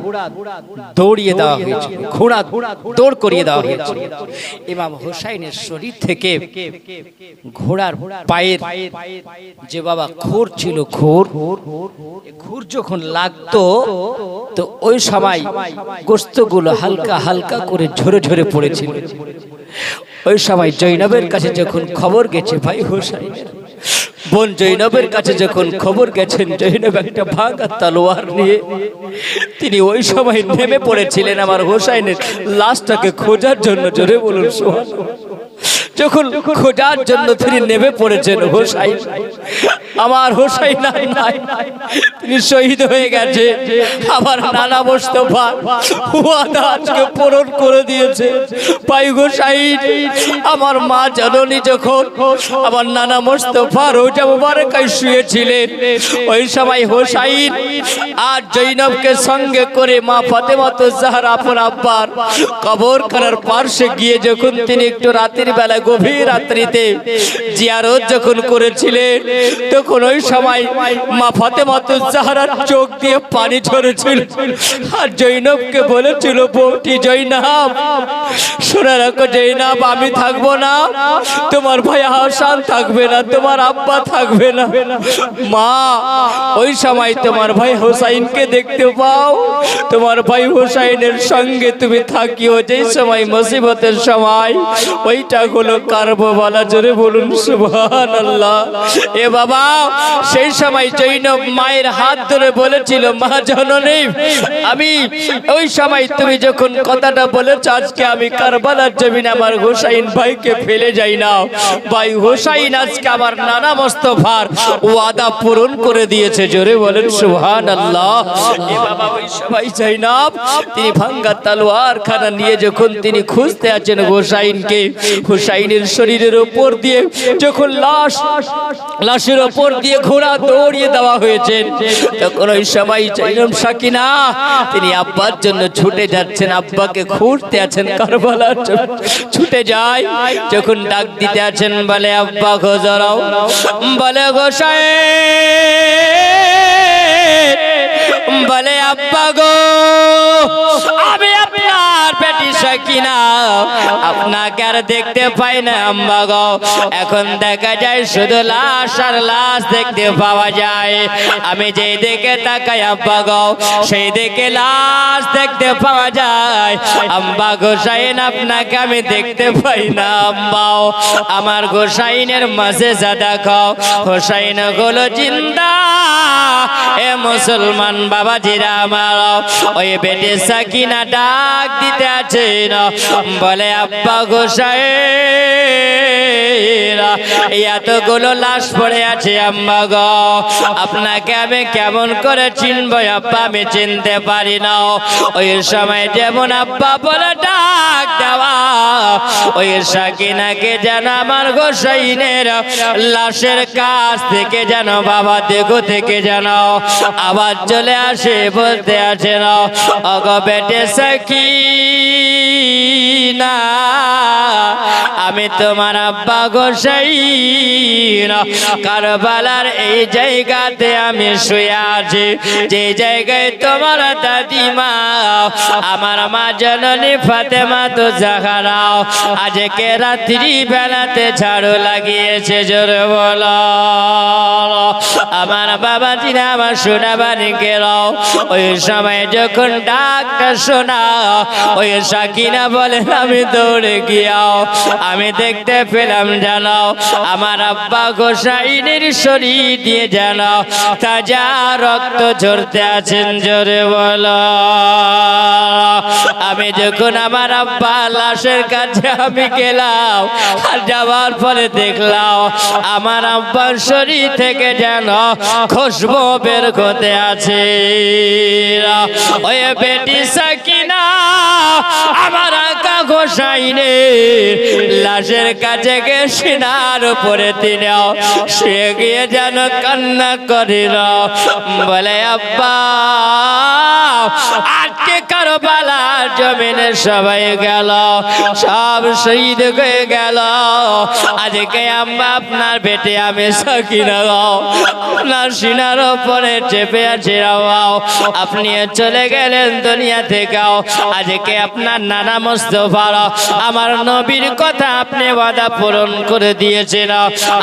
দৌড়িয়ে দেওয়া হয়েছে, ঘোড়া দৌড় করিয়ে দেওয়া হয়েছে। ইমাম হোসাইনের শরীর থেকে ঘোড়ার পায়ের যে বাবা খুর ছিল, খুর যখন লাগতো তো ওই সময় গোশতগুলো হালকা হালকা করে ঝরে ঝরে পড়েছিল। ওই সময় জৈনবের কাছে যখন খবর গেছে, ভাই হোসাইনের বোন জৈনবের কাছে যখন খবর গেছেন, জৈনব একটা ভাঙা তলোয়ার নিয়ে তিনি ওই সময় নেমে পড়েছিলেন আমার হোসাইনের লাশটাকে খোঁজার জন্য। জোরে বলুন সুবহানাল্লাহ। যখন খোঁজার জন্য তিনি নেমে পড়েছেন, হোসাইন আমার হোসাইন নাই, তিনি শহীদ হয়ে গেছে। আমার নানা মোস্তফা ওয়াদা আজকে পূরণ করে দিয়েছে। ভাই হোসাইন, আমার মা জননী যখন আমার নানা মোস্তফা রোজা মুবারকায় শুয়েছিলেন, ওই সময় হোসাইন আর জৈনবকে সঙ্গে করে মা ফাতেমাতুজ জাহরা আপন আব্বার কবরখানার পাশে গিয়ে যখন তিনি একটু রাতের বেলা গভীর রাত্রিতে জিয়ারত যখন করেছিলেন, তখন ওই সময় মা ফাতেমাতুজ জাহরার চোখ দিয়ে পানি ঝরেছিল আর জৈনবকে বলেছিল বউটি জৈনব শুনে রাখো জৈনব আমি থাকবো না তোমার ভাই হাসান থাকবে না তোমার আব্বা থাকবে না মা ওই সময় তোমার ভাই হোসাইনকে দেখতে পাও তোমার ভাই হোসাইনের সঙ্গে তুমি থাকিও যেই সময় মুসিবতের সময় ওইটা হলো কারবালা জোরে বলুন সুবহানাল্লাহ এ বাবা সেই সময় জৈনব মায়ের হাত ধরে বলেছিল মা জননী আমি ওই সময় তুমি যখন কথাটা বলেছ আজকে আমি কারবালার জমিনে আমার হোসাইন ভাইকে ফেলে যাই না ভাই হোসাইন আজকে আমার নানা মোস্তফার ওয়াদা পূরণ করে দিয়েছে জোরে বলেন সুবহানাল্লাহ এ বাবা ওই সময় জৈনব তিনি ভাঙ্গা তলোয়ার খানা নিয়ে যখন তিনি খুঁজতে আছেন হোসাইনকে হোসাইনের শরীরের উপর দিয়ে যখন লাশের উপর দিয়ে ঘোড়া দৌড়িয়ে দেওয়া হয়েছে তখন ওই সময় জৈনব সাকিনা তিনি আব্বার জন্য ছুটে যাচ্ছেন আব্বাকে খুঁজতে আছেন কারবালার জন্য ছুটে যায় যখন ডাক দিতে আছেন বলে আব্বা গোজরাও বলে গোসাইন বলে আব্বা গো আমি আপনার বেটি সাকিনা আপনাকে আর দেখতে পাই না আম্মা গো এখন দেখা যায় শুধু লাশ আর লাশ দেখতে পাওয়া যায় আমি যেই দিকে তাকাই আব্বা গো সেই দিকে লাশ দেখতে পাওয়া যায় আম্মা গোসাইন আপনাকে আমি দেখতে পাই না আম্মা আমার গোসাইনের মাঝে যা দেখো হোসাইন হলো জিন্দা এ মুসলমান বাবাজিরা আমার ওই বেটি সাকিনা ডাক দিতে আছেন বলে আব্বা গোসাইন এতগুলো লাশ পড়ে আছে আম্মা গো আপনাকে আমি কেমন করে চিনবো আব্বা আমি চিনতে পারি না ওই সময় যেমন আব্বা বলে ডাক দেওয়া ওই সাকিনাকে যেন আমার গোসাইনের লাশের কাছ থেকে যেন বাবা দেখো থেকে যেন আবার চলে আসে বলতে আছে না অগো বেটে সাকিনা আমি তোমার আব্বা গোসাইন কারবালার এই জায়গাতে আমি শুয়ে আছি যে জায়গায় তোমার দাদিমা আমার মা জননী ফাতেমাতুজ জাহরা আজকে রাত্রি বেলাতে ঝাড়ু লাগিয়েছে জোরে বলো আমার বাবা জিনা আমার সোনা বাড়িকে রাও ওই সময় যখন ডাকটা শোনা ওই সাকিনা বলে আমি দৌড়ে গিয়াও আমি দেখতে পেলাম জানো আমার আব্বা গোসাইনের শরীর দিয়ে জানো তাজা রক্ত ঝরতে আছেন জোরে বলো আমি যখন আমার আব্বা লাশের কাছে আমি গেলাম আর যাওয়ার পরে দেখলাম আমার আব্বার শরীর থেকে যেন খুশবু বের করতে আছে ওই বেটি সাকিনা আমার আকা গোসাইনে লাশের কাছে গিয়ে সিনার উপরে তিনি শুয়ে গিয়ে যেন কান্না করিল বলে আব্বা আজকে কারবালার জমিনে সবাই গেল সব শহীদ হয়ে গেল আজকে আম্মা আপনার বেটে আমি সাকিনা আপনার সিনার উপরে চেপে আছে আপনি চলে গেলেন দুনিয়া থেকে আজকে আপনার নানা মোস্তফার আমার নবীর কথা আপনি ওয়াদা পূরণ করে দিয়েছেন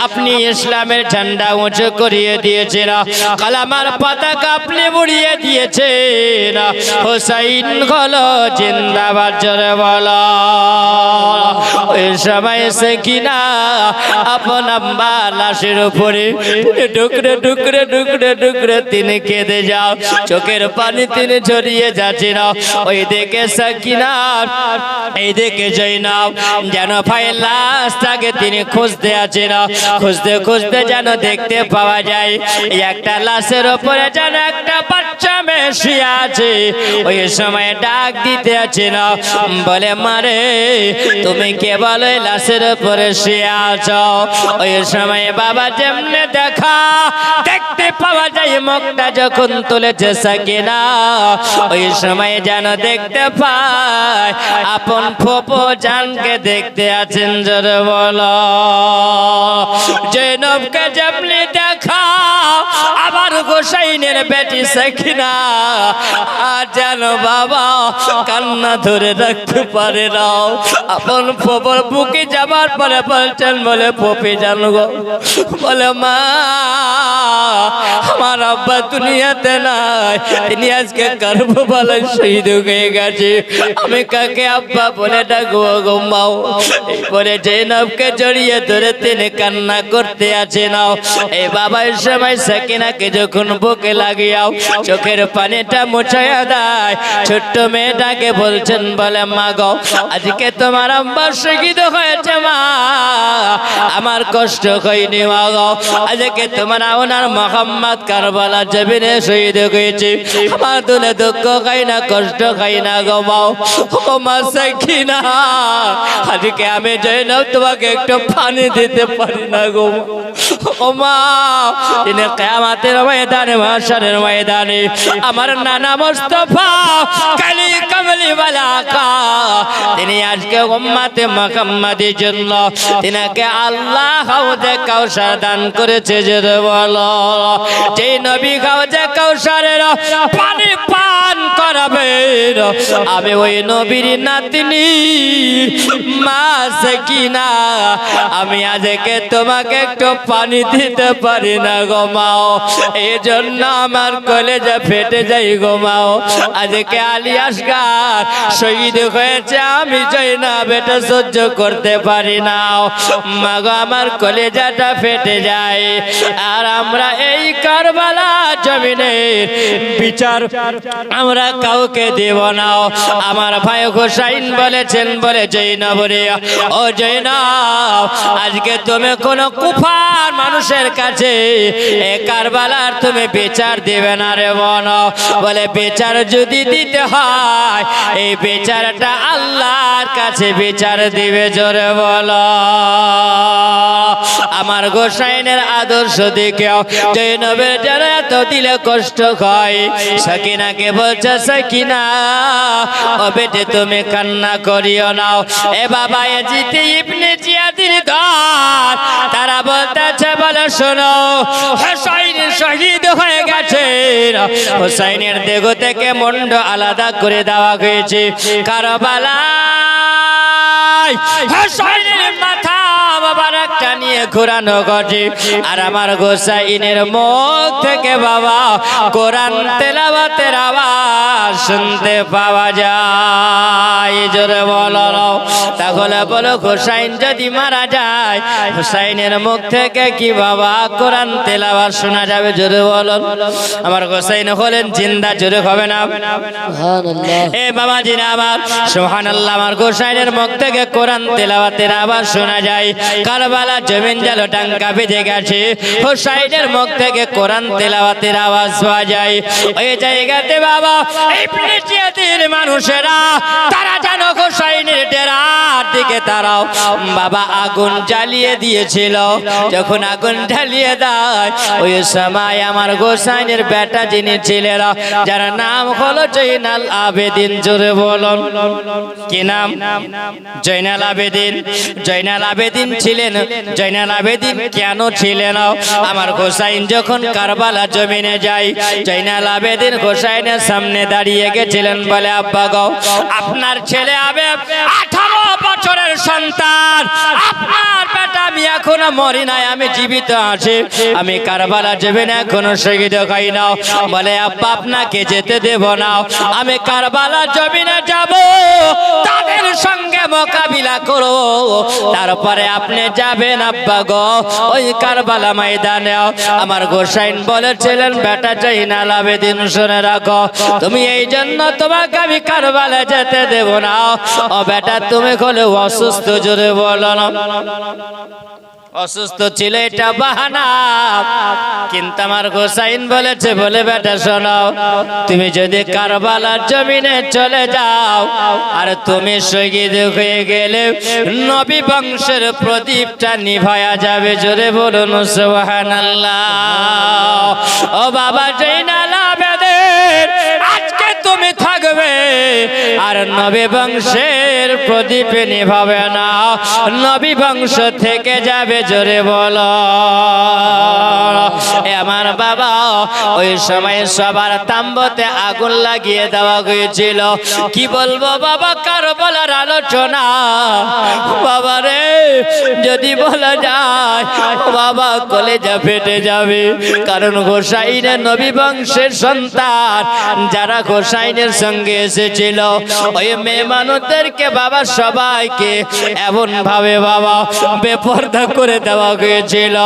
আপনি ইসলামের ঝান্ডা উঁচু করিয়ে দিয়েছেন কালামার পতাকা আপনি উড়িয়ে দিয়েছেন হোসাইন হলো জিন্দাবাদ জোরে বলো ওই সময় সাকিনা আপন আম্মা লাশের উপরে টুকরে টুকরে টুকরে টুকরে তিনি কেঁদে যাও চোখের পানি তিনি ঝরিয়ে যাচ্ছে না ওই দেখে সাকিনা এই দেখে জৈনব যেন ভাই লাশটাকে তিনি খুঁজতে আছে না খুঁজতে খুঁজতে যেন দেখতে পাওয়া যায় একটা লাশের উপরে যেন একটা বাচ্চা মেয়ে শুয়ে আছে ওই সময় ডাক দিতে আছে না বলে মারে তুমি কেবল ওই লাশের উপরে শুয়ে আছো ওই সময় বাবা যেমনে দেখা দেখতে পাওয়া যায় মুখটা যখন তুলেছে সাকিনা ওই সময় যেন দেখতে পায় আপন ফুফু জানকে দেখতে আছেন জোরে বলো জৈনবকে যেমনি দেখা আমার হোসাইনের বেটি সাকিনা আর যেন বাবা কান্না ধরে রাখতে পারে না। আপন ফোপর বুকে যাবার পরে বলছেন, বলে পপি জানো গো, বলে মা আমার আব্বা দুনিয়াতে নাই, তিনি আজকে কারবালায় শহীদ হয়ে গেছে, আমি কাকে আব্বা বলে ডাকবো গো মাও। এরপরে জৈনবকে জড়িয়ে ধরে তিনি কান্না করতে আছে নাও। এই বাবার সময় সাকিনাকে যখন বুকে লাগিয়াও চোখের পানিটা মুছাইয়া দেয়, ছোট্ট মেয়েটাকে বলছেন, বলে মা গো আজকে তোমার আব্বা শহীদ হয়েছে মা, আমার কষ্ট হয়নি মা গো, আজকে তোমার ওনার মোহাম্মদ কারবালা জমিনে শহীদ হয়েছে, আমার দুলে দুঃখ খাই না, কষ্ট খাই না গো মাও। ও মা সাকিনা আজকে আমি জৈনব তোমাকে একটু পানি দিতে পারি না গো ও মা। তিনি কিয়ামতের ময়দানে, মাশারের ময়দানে আমার নানা মুস্তাফা কালি কামলি ওয়ালা কা, তিনি আজকে উম্মতে মুহাম্মাদের জন্য তিনাকে আল্লাহ হাউজে কাউসার দান করেছে। যে বলো যে নবী হাউজে কাউসারের পানি পান করাবে, আমি ওই নবীর নাতনি মা সাকিনা, আমি আজকে তোমাকে একটু পানি দিতে পারি না গো মাও, এই জন্য আমার কলেজে ফেটে যাই গো মাও। আজকে আলী আসগার শহীদ হয়েছে, আমি জৈনব এটা সহ্য করতে পারি না মা গো, আমার কলেজাটা ফেটে যায়। আর আমরা এই কারবালা জমিনের বিচার আমরা কাউকে দেব না। আমার ভাই হোসাইন বলেছেন, বলে জৈনব রে ও জৈনব, আজকে তুমি কোন কুফার মানুষের কাছে এ কারবালার তুমি বিচার দিবে না রে বোন, বলে বিচার যদি দিতে হয় এই বিচারটা আল্লাহর কাছে বিচার দিবে। জোরে বলো আমার হোসাইনের আদর্শ দেখেও জৈনবের যারা এত দিলে কষ্ট হয়। সাকিনাকে বলছে, সাকিনা ও বেটে তুমি কান্না করিও নাও। এ বাবা ইয়াজিদ ইবনে জিয়াদের ঘর তারা বলতেছে, বলে শোনো হোসাইন শহীদ হয়ে গেছে, হোসাইনের দেহ থেকে মুন্ড আলাদা করে দেওয়া হয়েছে, কারবালায় হোসাইনের মাথা বাবার একটা নিয়ে ঘোরানো ঘটে। আর আমার হোসাইনের মুখ থেকে বাবা কোরআন তেলাওয়াতের আওয়াজ শুনতে পাওয়া যায়। জোরে বলো তাহলে বলো হোসাইন যদি মারা যায় হোসাইনের মুখ থেকে কি বাবা কোরআন তেলাওয়াত শোনা যাবে? জোরে বলো। আমার হোসাইন হলেন জিন্দা, জোরে হবে না সুবহানাল্লাহ? এ বাবা জিনা আমার সুবহানাল্লাহ, আমার হোসাইনের মুখ থেকে কোরআন তেলাওয়াতের আওয়াজ শোনা যায়। কারবালা জমিন জালো টাঙ্কা বেজে গেছে, হোসাইনের মুখ থেকে কোরআন তেলাওয়াতের আওয়াজ পাওয়া যায়। ওই জায়গাতে বাবা ইবনে জিয়াদের মানুষেরা তারা যেন হোসাইনের ডেরার দিকে তারাও বাবা আগুন জ্বালিয়ে দিয়েছিল। যখন আগুন জ্বালিয়ে দেয় ওই সময় আমার হোসাইনের বেটা যিনি ছিলেন, যার নাম হলো জয়নাল আবেদিন, জোরে বলুন কি নাম? জয়নাল আবেদিন। জয়নাল আবেদিন ছিলেন। জয়নাল আবেদিন কেন ছিলেন? আমার হোসাইন যখন কারবালা জমিনে যায়, জয়নাল আবেদিন হোসাইনের সামনে দাঁড়িয়ে গেছিলেন, বলে আব্বা গো আপনার ছেলে আবে 18 বছরের সন্তান, আপনার বেটা আমি এখনো মরি নাই, আমি জীবিত আছি, আমি কারবালা জমিনে এখনো শহীদ হই না। বলে আব্বা আপনাকে যেতে দেব না, আমি কারবালা জমিনে যাব, তাদের সঙ্গে মোকাবিলা করো, তারপরে আপনি যাবেন আব্বা গো ওই কারবালা ময়দানে। আমার হোসাইন বলেছিলেন, বেটা জয়নাল আবেদিন শুনে রাখো, তুমি এই জন্য তোমাকে আমি কারবালা যেতে দেব না। ও বেটা তুমি হলে অসুস্থ, জোরে বলো না। অসুস্থ ছিল এটা বাহানা, কিন্তু আমার হোসাইন বলেছে, বলে বেটা শোনো, তুমি যদি কারবালার জমিনে চলে যাও আর তুমি শহীদ হয়ে গেলে নবী বংশের প্রদীপটা নিভায়া যাবে। জোরে বলুন সুবহানাল্লাহ। ও বাবা জয়নাল আবেদিন, আজকে তুমি থাকবে আর নবী বংশের প্রদীপ নিভাবে না, নবী বংশ থেকে যাবে। জোরে বলো। আমার বাবা ওই সময় সবার তাম্বতে আগুন লাগিয়ে দেওয়া হয়েছিল। কি বলবো বাবা, কারবালার আলোচনা বাবা রে, যদি বলা যায় বাবা কলেজা ফেটে যাবে। কারণ হোসাইনের নবী বংশের সন্তান যারা হোসাইনের সঙ্গে এসেছিল, ওই মেয়ে মানুষদেরকে বাবা সবাইকে এমন ভাবে বাবা বেপরদা করে দেওয়া হয়েছিল,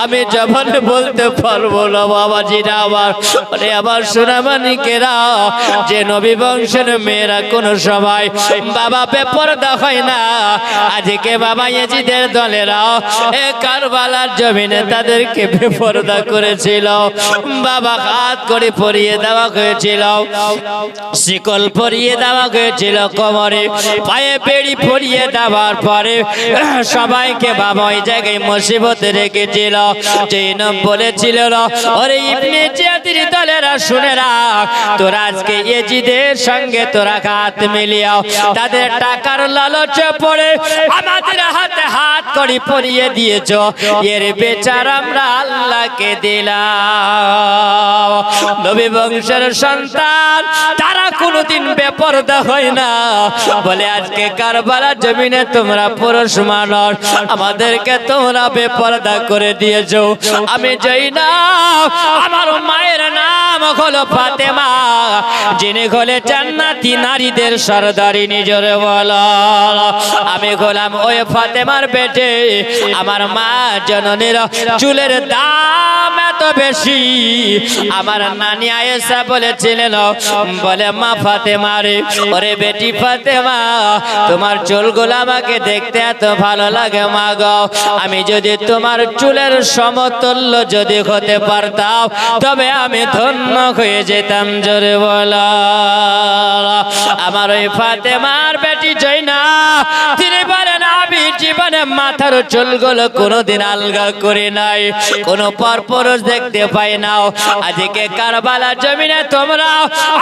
আমি যখন বলতে পারবো না বাবাজিরা আমার। আবার সোনামানিকেরা, যে নবী বংশের মেয়েরা কোন সময় বাবা বেপরদা হয় না, আজকে বাবা ইয়াজিদের দলেরা কারবালার জমিনে তাদেরকে বেপরদা করেছিল। বাবা হাত করে পরিয়ে দেওয়া হয়েছিল, শিকল পরিয়ে দেওয়া হয়েছিল কোমরে, পায়ে বেড়ি পরিয়ে দেওয়ার পরে সবাইকে বাবা ওই জায়গায় মুসিবতে রেখেছিল। জৈনব বলেছিল, ওরে ইবনে জিয়াদের দলেরা শুনে রাখ, তোরা আজকে ইয়াজিদের সঙ্গে তোরা হাত মিলিয়াও, তাদের টাকার লালচে পড়ে আমাদের হাতে হাত করে পরিয়ে দিয়েছ, এর বিচার আমরা আল্লাহকে দিলাম। নবী বংশের সন্তান তারা কোনোদিন বেপরদা হয় না বলে আজকে কারবালা জমিনে তোমরা পুরুষ মানুষ, আমাদেরকে তোমরা বেপরদা করে দিয়েছো। আমি যাই না, আমার মায়ের নাম হলো ফাতেমা, যিনি হলে জান্নাতি নারীদের সরদারিনী, জোরে বলো। আমি হলাম ওই ফাতেমার বেটে। আমার মা জননীর চুলের দাম এত বেশি, আমার নানি আয়েশা বলেছিলেন, বলে মা ফাতেমা রে, ওরে বেটি ফাতেমা, তোমার চুলগুলো আমাকে দেখতে এত ভালো লাগে মা গো, আমি যদি তোমার চুলের সমতুল্য যদি হতে পারতাম তবে আমি ধন্য হয়ে যেতাম, জোরে বলা। আমার ওই ফাতেমার বেটি জয়না, তিনি বলেন আমি জীবনে মাথার চুলগুলো কোনোদিন আলগা করে নাই, কোনো পরপুরুষ দেখতে পাই না। আজকে কারবালা জমিনে তোমরা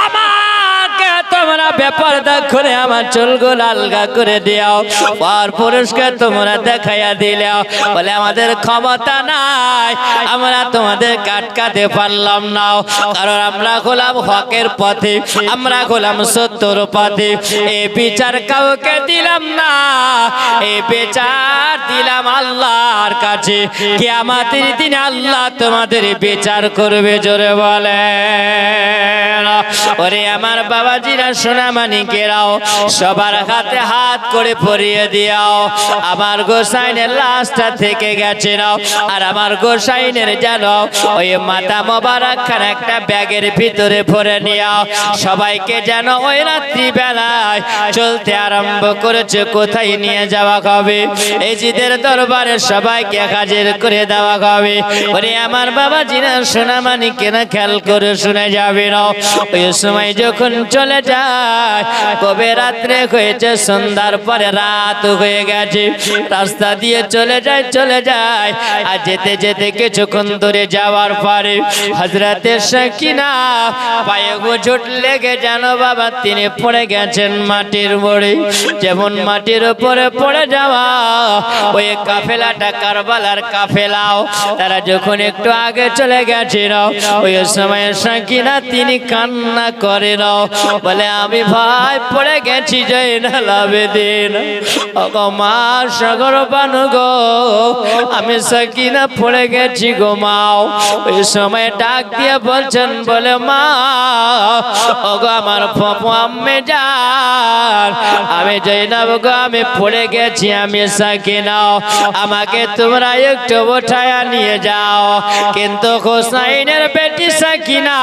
আমাকে তোমরা বেপরদা করে আমার চুলগুলো আলগা করে দিও, পরপুরুষকে তোমরা দেখাইয়া দিলেও বলে আমাদের ক্ষমতা নাই, আমরা তোমাদের কাটকাতে পারলাম না, কারণ আমরা হলাম হকের পথে, আমরা হলাম সত্যর পথে। এই বিচার কাউকে দিলাম না, এই বিচার দিলাম আল্লাহর কাছে। কিয়ামতের দিন আল্লাহ তোমাদের বিচার করবে, জোরে বলে। ওরে আমার বাবাজিরা, সোনামানিকেরাও, সবার হাতে হাত করে পরিয়ে দিও। আমার গোসাইনের লাশটা থেকে গেছে নাও, আর আমার গোসাইনের যেন ওই মাথা মোবারক খান একটা ব্যাগের ভিতরে ভরে নিও। সবাইকে যেন ওই রাত্রি বেলায় চলতে আরম্ভ করেছে, কোথায় নিয়ে যাওয়া হবে, এই জিদের দরবারে সবাইকে হাজির করে দেওয়া হবে। ওরে আমার বাবাজিরা, সোনামানিকেরা, খেয়াল করে শুনে যাবে না। ওই সময় যখন চলে যায়, কবে রাত্রে হয়েছে, সন্ধ্যার পরে রাত হয়ে গেছে, রাস্তা দিয়ে চলে যায়। আর যেতে যেতে কিছুক্ষণ দূরে যাওয়ার পরে হযরতে সাকিনা পায়ে হোঁচট লেগে যেন বাবা তিনি পড়ে গেছেন মাটির মোড়ে। যেমন মাটির উপরে পড়ে যাওয়া, ওই কাফেলাটা কারবালার কাফেলাও তারা যখন একটু আগে চলে গেছিল, ওই সময় সাকিনা তিনি কান্না করে নাও, বলে আমি ভাই পড়ে গেছি জয়নাল আবেদিন, ওগো মা সাগর বানু গো, আমি সাকিনা পড়ে গেছি গো মাও। ওই সময় ডাক দিয়ে বলছেন, বলে মা ওগো আমার পপু আম্মে যান, আমি জয়নাব গো, আমি পড়ে গেছি, আমি সাকিনা, আমাকে তোমরা একটু উঠায়া নিয়ে যাও। কিন্তু হোসাইনের বেটি সাকিনা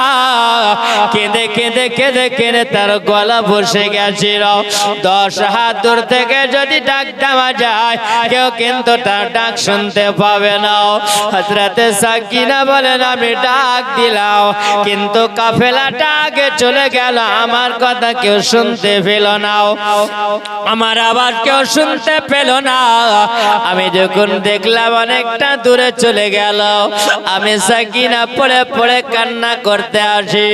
কেঁদে কেঁদে কেঁদে কেঁদে তার গলা বসে গেছিল। 10 হাত দূর থেকে যদি ডাক দেওয়া যায়, কেউ কিন্তু তার ডাক শুনতে পাবে না। হযরতে সাকিনা বলেন, আমি ডাক দিলাম, কিন্তু কাফেলাটা আগে চলে গেল, আমার কথা কেউ শুনতে পেল না, আমার আবার কেউ শুনতে পেল না। আমি যখন দেখলাম অনেকটা দূরে চলে গেল, আমি সাকিনা পড়ে পড়ে কান্না করতে আসে।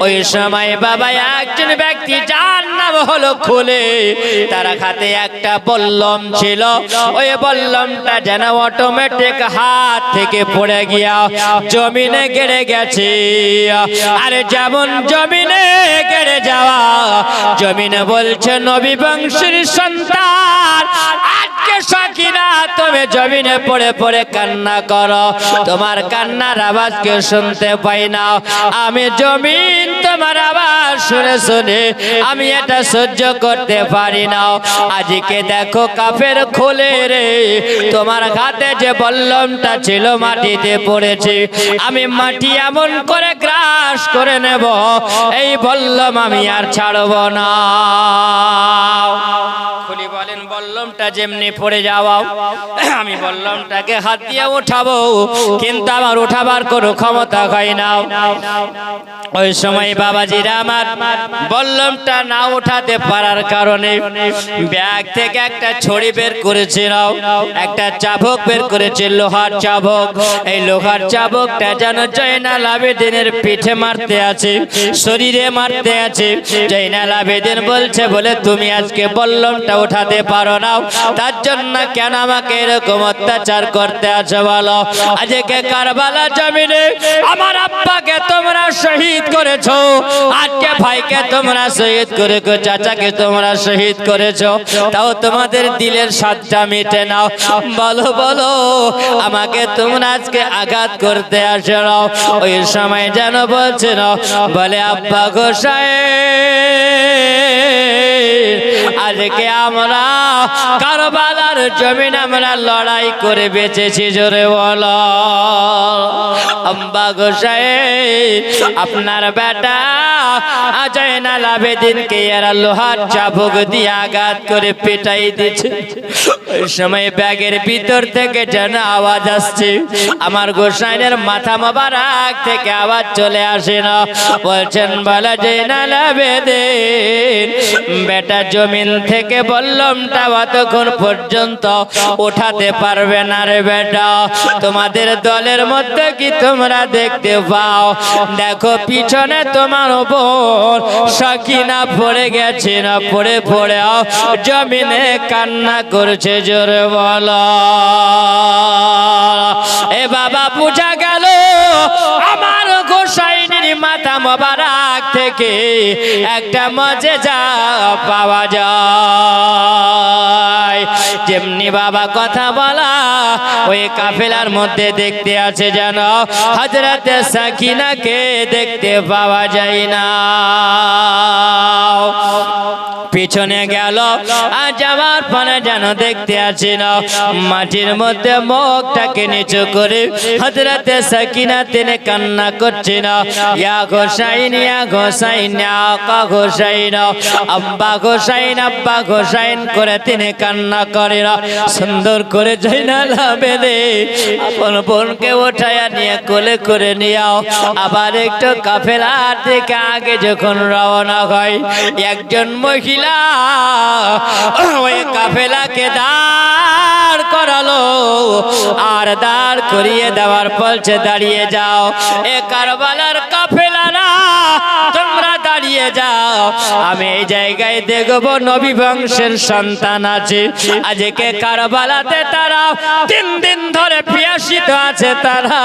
ওই সময় বাবা একজন ব্যক্তি যার নাম হলো খুলে, তার হাতে একটা বল্লম ছিল। ওই বল্লমটা যেন অটোমেটিক হাত থেকে পড়ে গিয়া জমিনে গেড়ে গেছে। আর যেমন জমিনে গেড়ে যাওয়া, জমিনে বলছে নবী বংশের সন্তান, আজকে সাকিনা তুমি জমিনে পড়ে পড়ে কান্না করো, তোমার কান্নার আওয়াজ কেউ শুনতে পাই না। আমি জমিন তোমার আওয়াজ শুনে শুনে আমি এটা সহ্য করতে পারি না। আজকে দেখো কাফের খুলে রে, তোমার হাতে যে বল্লমটা ছিল মাটিতে পড়েছে, আমি মাটি এমন করে গ্রাস করে নেব, এই বল্লম আমি আর ছাড়ব না। খুলি বলেন বল্লমটা যেমনি পড়ে যাওয়া, আমি বল্লমটাকে হাত দিয়ে উঠাবো, কিন্তু আমার উঠাবার কোনো ক্ষমতা হয় না। ওই সময় বাবাজিরা আমার বল্লমটা না উঠাতে পারার কারণে ব্যাগ থেকে একটা ছড়ি বের করেছিল, একটা চাবুক বের করেছে, লোহার চাবুক। এই লোহার চাবুকটা যেন জয়নাল আবেদিনের পিঠে মারতে আছে, শরীরে মারতে আছে। জয়নাল আবেদিন বলছে বলে তুমি আজকে বল্লমটা উঠাতে পারো না, তার জন্য কেন আমাকে এরকম অত্যাচার করতে আছো বলো? আজকে কারবালা জমিনে আমার আব্বাকে তোমরা শহীদ করেছো, আজকে ভাইকে তোমরা শহীদ করেছো, চাচাকে তোমরা শহীদ করেছো, তাও তোমাদের দিলের স্বাদটা মিটে নাও। বলো বলো আমাকে তোমরা আজকে আঘাত করতে আসো না। ওই সময় যেন বলছে না, বলে আব্বা গোসাই আজকে আমরা কারবালার জমিন আমরা লড়াই করে বেঁচেছি, জোরে বলো। আব্বা গোসাই আপনার বেটা জয়নাল আবেদিনকে এরা লোহার চাবুক দিয়ে আঘাত করে পেটাই দিচ্ছে। ওই সময় ব্যাগের ভিতর থেকে যেন আওয়াজ আসছে, আমার গোসাইনের মাথা মোবারক থেকে আওয়াজ চলে আসে না। বলছেন বলা জয়নাল আবেদিন বেটা জমিন থেকে বল্লমটা অতক্ষণ পর্যন্ত উঠাতে পারবে না রে বেটা। তোমাদের দলের মধ্যে কি তোমরা দেখতে পাও? দেখো পিছনে তোমার ওপর সাকিনা পড়ে গেছে না, পড়ে পড়ে জমিনে কান্না করছে, জোরে বলো। এ বাবা বুঝা গেল আমার গোসাইনের মাথা মোবারক থেকে একটা মজেজা পাওয়া যায়। যেমনি বাবা কথা বলা, ওই কাফেলার মধ্যে দেখতে আছে যেন হযরতে সাকিনাকে দেখতে পাওয়া যায় না। পিছনে গেল আর যাওয়ার পরে যেন দেখতে আসি না মাটির মধ্যে মুখটাকে নিচু করে হযরতে সাকিনা তিনি কান্না করছে না, ইয়া গোসাইন ইয়া গোসাইন আকা গোসাইন আব্বা গোসাইন আব্বা গোসাইন করে তিনি কান্না করে না। সুন্দর করে জয়নাল আবেদিন আপন বোনকে উঠায়া নিয়ে কোলে করে নিয়াও। আবার একটু কাফেলার দিকে আগে যখন রওনা হয়, একজন মহিলা ওই কাফেলাকে দাঁড় করালো, আর দাঁড় করিয়ে দেওয়ার পলছে দাঁড়িয়ে যাও, এ কারবালার কাফেলারা তোমরা দাঁড়িয়ে যাও, আমি এই জায়গায় দেখবো নবী বংশের সন্তান আছে। আজকে কারবালাতে তারা 3 দিন ধরে পিয়াসিত আছে তারা,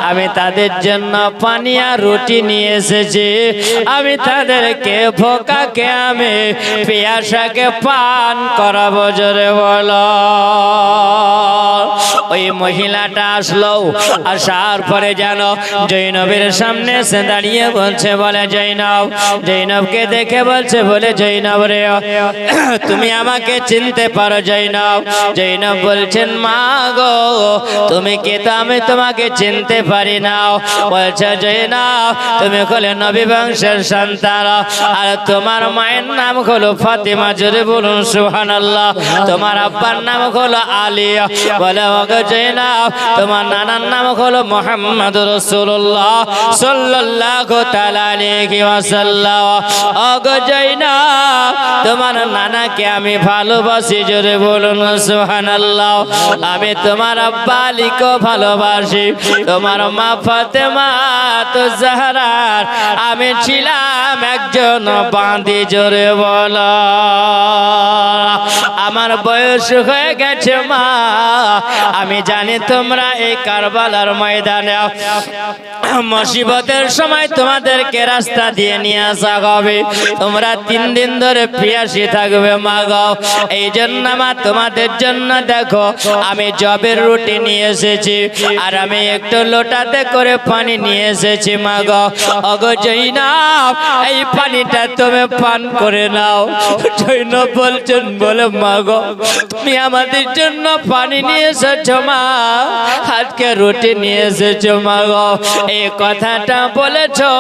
আমি তাদের জন্য পানি আর রুটি নিয়ে এসেছি, আমি তাদেরকে ভোকাকে আমি পিয়াসাকে পান করাবো, জোরে বলো। ওই মহিলাটা আসলো, আসার পরে যেন জৈনবের সামনে সে দাঁড়িয়ে বলছে, বলে জৈনব, জৈনবকে দেখে বলছে, বলে জৈনব রে তুমি আমাকে চিনতে পারো জৈনব? জৈনব বলছেন মা গো তুমি কে, তো আমি তোমাকে চিনতে পারি না। বলছে জৈনব তুমি হলে নবী বংশের সন্তান, আর তোমার মায়ের নাম হলো ফাতিমা, জোরে বলুন সুবহানাল্লাহ। তোমার আব্বার নাম হলো আলী। বলে ওগো জৈনব তোমার নানার নাম হলো মুহাম্মদ রাসূলুল্লাহ সাল্লাল্লাহু তাআলা আলাইহি ওয়াসাল্লাম। ওগো জৈনব তোমার নানাকে আমি ভালোবাসি, জোরে বলুন সুবহানাল্লাহ। আমি তোমার আব্বা আলীকে ভালোবাসি, তোমার মা ফাতেমা ফাতেমাতুজ জাহরার আমি ছিলাম একজন বাঁধি। জোরে বলো। আমার বয়স হয়ে গেছে মা, আমি জানি তোমরা এই কারবালার ময়দানে মুসিবতের সময় তোমাদেরকে রাস্তা দিয়ে নিয়ে আসা হবে, তোমরা 3 দিন ধরে পিয়াসী থাকবে মা গো। এই জন্য মা তোমাদের জন্য দেখো আমি জবের রুটি নিয়ে এসেছি, আর আমি একটু লোটাতে করে পানি নিয়ে এসেছি মা গো। ওগো জৈনব, এই পানিটা তুমি পান করে নাও। জৈনব বলছেন বলে মা গো তুমি আমাদের জন্য পানি নিয়ে এসেছো মা, আজকে রুটি নিয়ে এসেছো মা গো। এই কথাটা বলেছো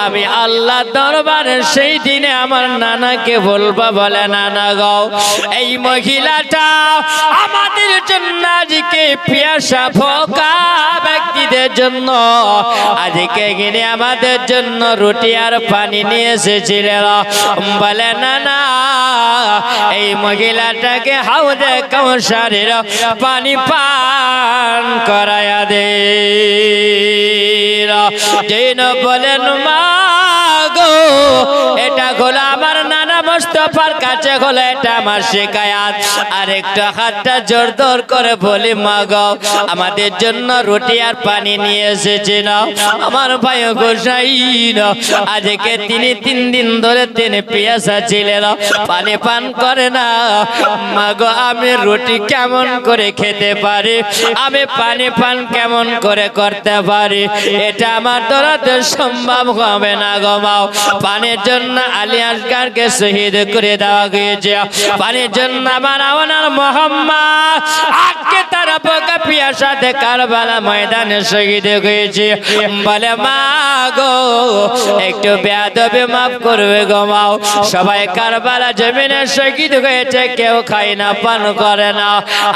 আমি আল্লাহ দরবারে সেই দিনে আমার নানাকে বলবো। বলে নানা গো এই মহিলাটা আমাদের জন্য আজকে পিয়াসা ভোকা ব্যক্তিদের জন্য আজকে গিয়ে আমাদের জন্য রুটি আর পানি নিয়ে এসেছিলেন। বলে নানা এই মহিলাটাকে হাউদে কাউসারের পানি পান করায়া দে। জৈনব বলেন মা গো এটা হলো আমার নানা মুস্তাফার কাছে হলো এটা আমার শিকায়াত। আর একটু হাতটা জোর জোর করে বলি মা গো আমাদের জন্য রুটি আর পানি নিয়ে এসেছে না আমার ভাই গোসাইন। আজকে তিনি 3 দিন ধরে তিনি পিয়াসা ছিলেন, পানি পান করে না। মা গো আমি রুটি কেমন করে খেতে পারি, আমি পানি পান কেমন করে করতে পারি, এটা আমার দ্বারা সম্ভব হবে না গো মা। পানির জন্য আলী আসগারকে শহীদ করে দেওয়া গিয়েছে, পানির জন্য আমার আওয়ানার মোহাম্মদ আজকে তার পোকা পিয়াসাতে কারবালা ময়দানে শহীদ হয়েছে। বলে মা গো একটু বেয়াদবি মাফ করবে গো মা, সবাই কারবালা জমিনে শহীদ হয়েছে, কেউ খায় না পান করে না।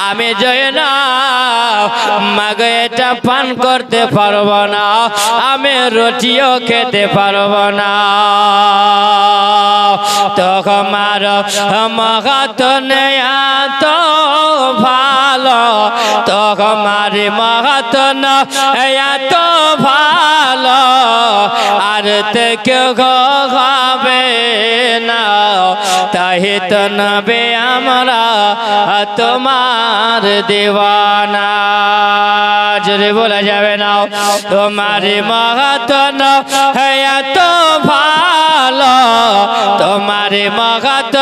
আমি জৈনব মা গো এটা পান করতে পারবো না, আমি রুটিও খেতে পারবো না। তোমার মহত এত ভালো, তোমার মহত এত ভালো, আর তে কেউ হবে না। তাই তো নবে আমরা তোমার দিওয়ানা। জোরে বলা যাবে না। তোমার মহত এত ভালো, তোমার মহত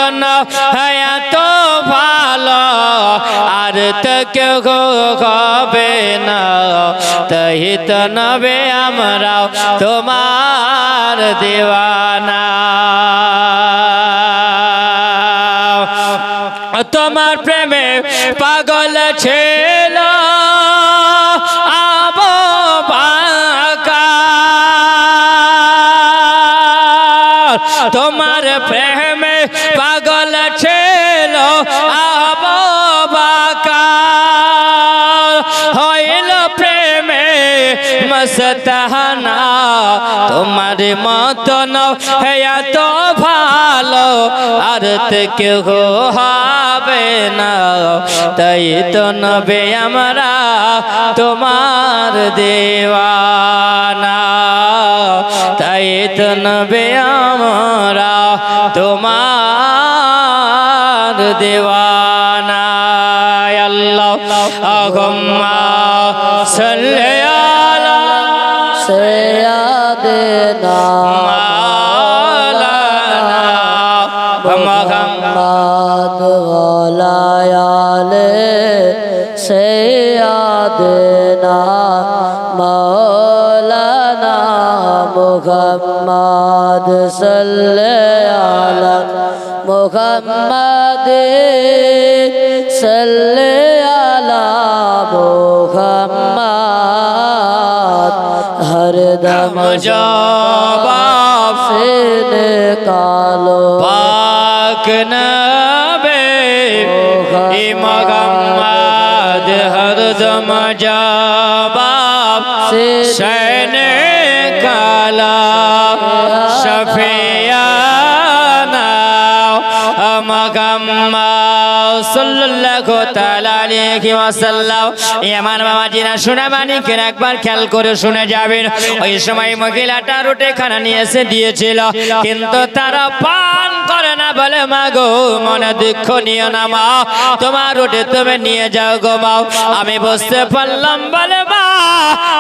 এত ভালো, আর তো কেউ হবে না। তাই তো নবে আমরা তোমার দিওয়ানা। তোমার প্রেমে পাগল ছিল আবু বকর, তোমার প্রেমে পাগল ছিল আবু বকর, হইল প্রেমে মস্তানা। তোমার মতন এত ভালো আর তো কেউ হবে না। তাই তো নবে আমরা তোমার দেওয়ানা, তাই তো নবে আমরা তোমার দেওয়ানা। আল্লাহুম্মা সাল্লি আলা সাইয়্যিদিনা মাওলানা মুহাম্মদ ওয়া আলি সাইয়্যিদিনা মাওলানা মুহাম্মদ সাল্লাল্লাহু আলা মুহাম্মদ সাল্লাল্লাহু আলা মুহাম্মদ হরদম জবাব से निकालो पाक नबी मुहम्मद हरदम जवाब से निकाला शफियाना मुहम्मद सल्लल्लाहु तआला আলাইহি ওয়াসাল্লাম। আমার বাবাজিরা শুনে মানিকের একবার খেয়াল করে শুনে যাবেন। ওই সময় মহিলাটা রুটি খানা নিয়ে এসে দিয়েছিল, কিন্তু তারা পান করে না। বলে মা গো, মনে দুঃখ নিও না মা, তোমার রুটি তুমি নিয়ে যাও গো মা। আমি বুঝতে পারলাম বলে মা,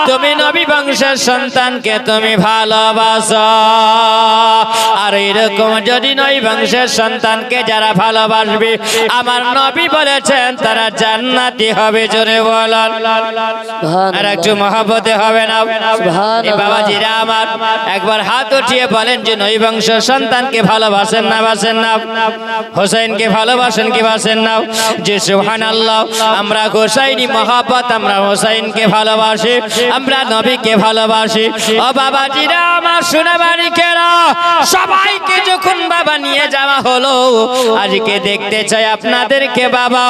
তুমি নবী বংশের সন্তানকে তুমি ভালোবাসো। আর এরকম যদি নবী বংশের সন্তানকে যারা ভালোবাসবে, আমার নবী বলেছেন তারা জান্নাতি হবে। জোরে বলেন। আর একটু মহব্বতে হবে না? এই বাবাজিরা আমার একবার হাত উঠিয়ে বলেন যে নবী বংশের সন্তানকে ভালোবাসেন না বাসেন না? হোসেনকে ভালোবাসেন কি বাসেন না? যে সুবহানাল্লাহ। আমরা হোসাইনি মহব্বত, আমরা হোসাইনকে ভালোবাসি, আমরা নবীকে ভালোবাসি। ও বাবাজিরা আমার, শুনে মানিকেরা, সবাইকে যখন বাবা নিয়ে যাওয়া হলো, আজকে দেখতে চাই আপনাদেরকে বাবা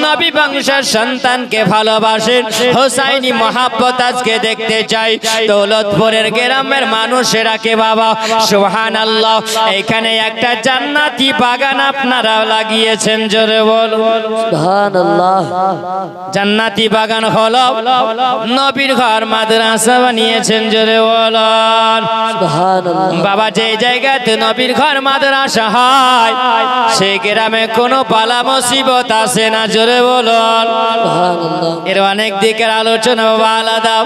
নবী বংশের সন্তানকে ভালোবাসেন, হোসাইনি মহব্বত আজকে দেখতে চাই। দৌলতপুরের গ্রামের মানুষেরা কে বাবা সুবহানাল্লাহ, এখানে একটা জান্নাতি বাগান আপনারা লাগিয়েছেন। জোরে বলুন সুবহানাল্লাহ। জান্নাতি বাগান হলো নবীর ঘর, মাদ্রাসা বানিয়েছেন। জোরে বলুন সুবহানাল্লাহ। বাবা, যে জায়গাতে নবীর ঘর মাদ্রাসা হয়, সেই গ্রামে কোনো বালা মুসিবত আসে না। জোরে বলুন। সুবহানাল্লাহ। এর অনেক দিকের আলোচনা বাবা আলাদা,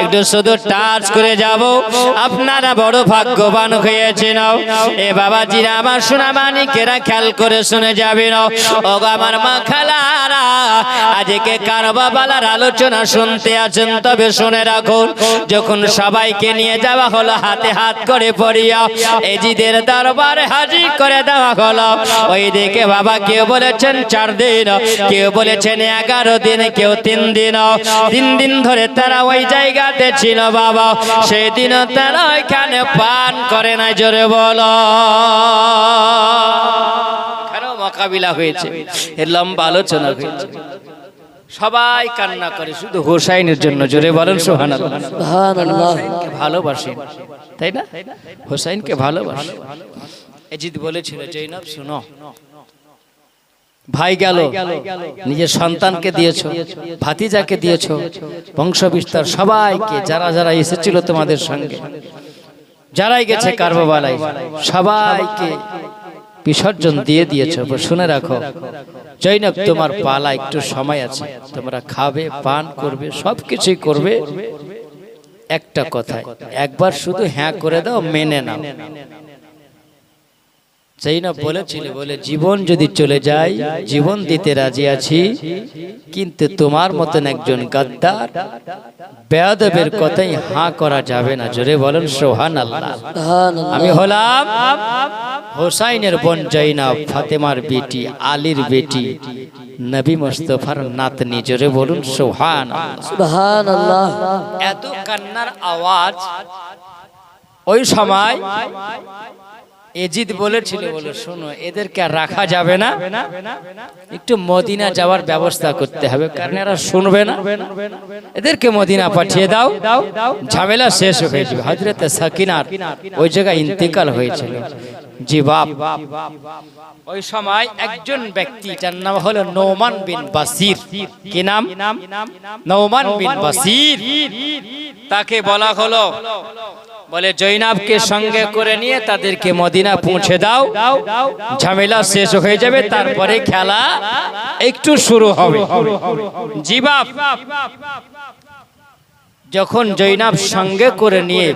একটু শুধু টাচ করে যাব। আপনারা বড় ভাগ্যবান হয়েছেন। এ বাবাজিরা আমার সোনা মানিকেরা খেয়াল করে শুনে যাবেন। ও আমার মা খালারা, আজকে কারবালার আলোচনা শুনতে আছেন, তবে শুনে রাখুন, যখন সবাইকে নিয়ে যাওয়া হলো, হাতে হাত করে পড়িয়া এজিদের দরবারে হাজির করে দেওয়া হলো। ওই দিকে বাবা কেউ বলেছেন 4 দিন, কেউ বলেছেন 11 দিন, কেউ 3 দিন। 3 দিন ধরে তারা ওই জায়গাতে ছিল বাবা। সেই দিন তারা ওইখানে পান করে না। জোরে বলো। কেন মোকাবিলা হয়েছে, এর লম্বা আলোচনা হয়েছে। সবাই কান্না করে শুধু হোসাইনের জন্য। জোরে বলেন সুবহানাল্লাহ। সুবহানাল্লাহ। ভালোবাসেন, তাই না? হোসাইনকে ভালোবাসেন। এজিদ বলেছিল, জৈনব শুনো, ভাই গেল, নিজের সন্তানকে দিয়েছো, ভাতিজাকে দিয়েছো, বংশ বিস্তার সবাইকে, যারা যারা এসেছিল তোমাদের সঙ্গে, যারাই গেছে কারবালায়, সবাইকে বিসর্জন দিয়ে দিয়েছো। শুনে রাখো জৈনব, তোমার পালা একটু সময় আছে, তোমরা খাবে, পান করবে, সবকিছুই করবে। একটা কথায় একবার শুধু হ্যাঁ করে দাও, মেনে নাও। জৈনব বলেছিল, বলে জীবন যদি চলে যায়, জীবন দিতে রাজি আছি, কিন্তু তোমার মতন একজন গাদ্দার বেয়াদবের কথাই হাঁ করা যাবে না। জোরে বলেন সুবহানাল্লাহ। আমি হলাম হোসাইনের বোন জৈনব, ফাতেমার বেটি, আলীর বেটি, নবী মুস্তাফার নাতনি। জোরে বলুন সুবহানাল্লাহ। সুবহানাল্লাহ। এত কান্নার আওয়াজ ওই সময় এজিদ বলেছিল, বলে শোনো, এদেরকে আর রাখা যাবে না, একটু মদিনা যাওয়ার ব্যবস্থা করতে হবে, কারণ এরা শুনবে না, এদেরকে মদিনা পাঠিয়ে দাও, ঝামেলা শেষ হয়ে যাবে। হযরতে সাকিনার ওই জায়গায় ইন্তেকাল হয়েছিল। জি বাপ। ওই সময় একজন ব্যক্তি, যার নাম হলো নোমান বিন বাসির। কি নাম? নোমান বিন বাসির। তাকে বলা হলো, বলে জৈনবকে সঙ্গে করে নিয়ে তাদেরকে মদিনা পৌঁছে দাও, ঝামেলা শেষ হয়ে যাবে, তারপরে খেলা একটু শুরু হবে। জি বাপ। যখন জৈনব সঙ্গে করে নিয়ে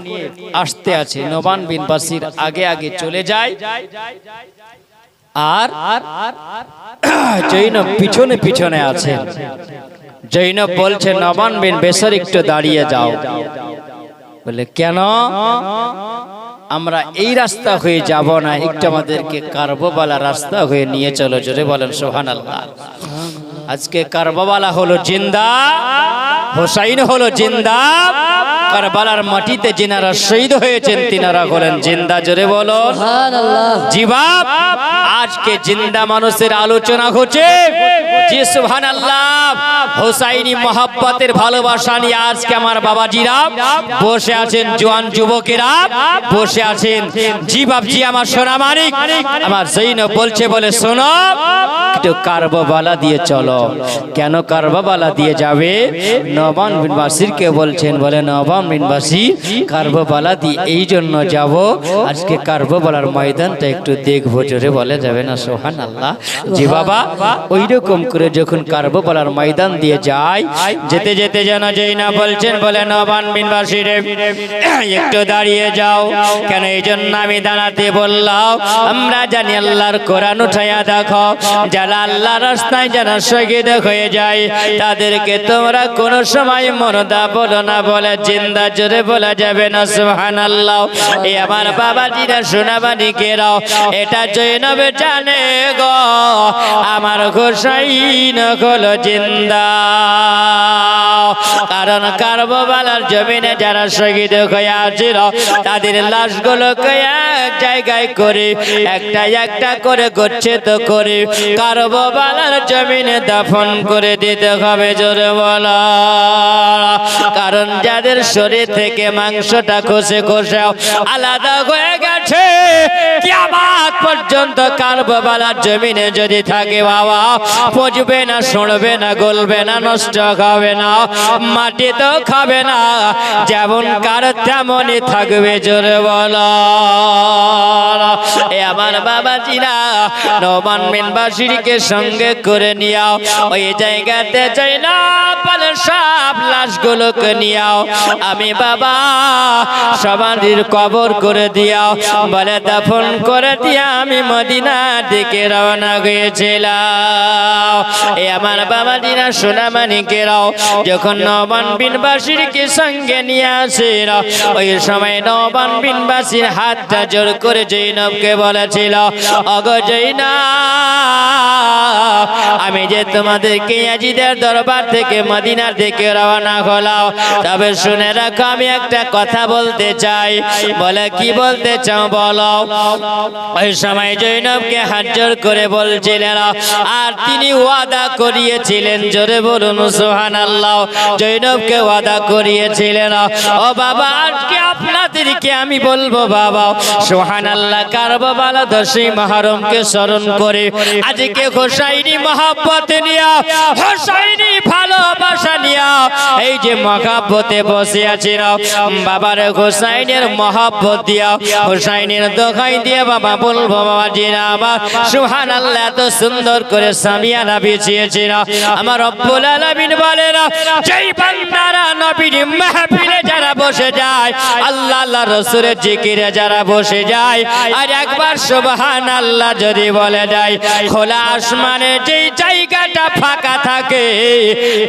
আসতে আছে, নোমান বিন বাসির আগে আগে চলে যায়, আর জৈনব পিছনে পিছনে আছে। জৈনব বলছে, নোমান বিন বাসির একটু দাঁড়িয়ে যাও। বলে কেন? আমরা এই রাস্তা হয়ে যাব না, একটু আমাদেরকে কারবালা রাস্তা হয়ে নিয়ে চলো। জোরে বলেন সুবহানাল্লাহ। আজকে কারবালা হলো জিন্দা, হোসাইন হলো জিন্দা, কারবালার মাটিতে যিনারা শহীদ হয়েছেন তিনারা হলেন জিন্দা। জোরে বলো সুবহানাল্লাহ। জি বাপ, আজকে জিন্দা মানুষের আলোচনা হচ্ছে। জি সুবহানাল্লাহ। হুসাইনি মহব্বতের ভালোবাসা নিয়ে আজকে আমার বাবাজিরা বসে আছেন, জওয়ান যুবকেরা বসে আছেন। জি বাপ, জি আমার সোনা মানিক, আমার জৈনব বলছে, বলে শোনো, একটু কারবালা দিয়ে চলো। কেন কারবালা দিয়ে যাবে? নবান বিন বাসিরকে বলছেন, বলে নবান বিন বাসির কারবালা দিয়ে এই জন্য যাব, আজকে কারবালার ময়দানটা একটু দেখবো। জোরে বলে যাবে না সুবহানাল্লাহ। জি বাবা, ওই রকম করে যখন কারবালার ময়দান দিয়ে যায়, যেতে যেতে যেন জৈনা বলছেন, বলে নবান বিন বাসির একটু দাঁড়িয়ে যাও। কেন এই জন্য আমি দাঁড়াতে বললাম, আমরা জানি আল্লাহর কোরআন উঠাইয়া দেখো, যারা আল্লাহর রাস্তায় যারা শহীদ হয়ে যায় তাদেরকে তোমরা কোন সময় মরদা বলো না, বলে জিন্দা। জোরে বলা যাবে না সুবহানাল্লাহ। এই আমার বাবাজিরা সোনাবানিকেরাও এটা জৈনবে জানে গো, আমার হোসাইন হলো জিন্দা। কারণ কারবালার জমিনে যারা শহীদ হয়ে আছিল তাদের লাশগুলোকে এক জায়গায় করে একটা একটা করে গচ্ছিত করে কারবালার জমিনে দাফন করে দিতে হবে। জোরে বলা, কারণ যাদের শরীর থেকে মাংসটা খসে খসে আলাদা হয়ে গেছে, কিয়ামত পর্যন্ত কারবালার জমিনে যদি থাকে বাবা, পচবে না, সরবে না, গলবে না, নষ্ট হবে না, মাটি তো খাবে না, যেমন কার তেমনই থাকবে। জোরে বলা, এ আমার বাবাজিরা নবান বিন বাসিরকে সঙ্গে করে নিয়াও, ওই জায়গাতে যাই না, বলে সব লাশগুলোকে নিয়াও, আমি বাবা সমাধির কবর করে দিয়াও, বলে দাফন করে দিয়া আমি মদিনার দিকে রওনা হয়েছিলাম। এ আমার বাবাজিরা সোনামানিকেরাও যখন নবান বিন বাসিরকে সঙ্গে নিয়ে আসেন, ওই সময় নবান বিন বাসির হাতটা জোর করে জৈনবকে বলেছিল, অগো জৈনব, আমি যে তোমাদেরকে ইয়াজিদের দরবার থেকে মদিনার দিকে রওনা হলাম, তবে শুনে রাখো আমি একটা কথা বলতে চাই। বলে কি বলতে চাও বলো। ওই সময় জৈনবকে হাত জোর করে বলছিলেন, আর তিনি ওয়াদা করিয়েছিলেন, জোরে বলুন সুবহানাল্লাহ, জৈনবকে ওয়াদা করিয়েছিলেন, ও বাবা আজকে আপনাদেরকে আমি বলবো বাবা সুবহানাল্লাহ, কারবালা 10ই মুহররমকে স্মরণ করে আজকে হোসাইনি মহব্বত নিয়া, হোসাইনি ভালোবাসা নিয়া এই যে মহব্বতে বসে আছেন, বাবার হোসাইনের মহব্বত দিয়া, হোসাইনের দোহাই দিয়ে বাবা বলবো বাবা জিনা আমার সুবহানাল্লাহ, এত সুন্দর করে সামিয়ানা বিছিয়েছেন। আমার রব্বুল আলামিন বলেন, যেই বান্দারা নবীর মাহফিলে যারা বসে যায়, আল্লাহ আল্লাহ রাসূলের জিকিরে যারা বসে যায়, আর একবার সুবহানাল্লাহ যদি বলে যায়, খোলা আসমানে যেই জায়গাটা ফাঁকা থাকে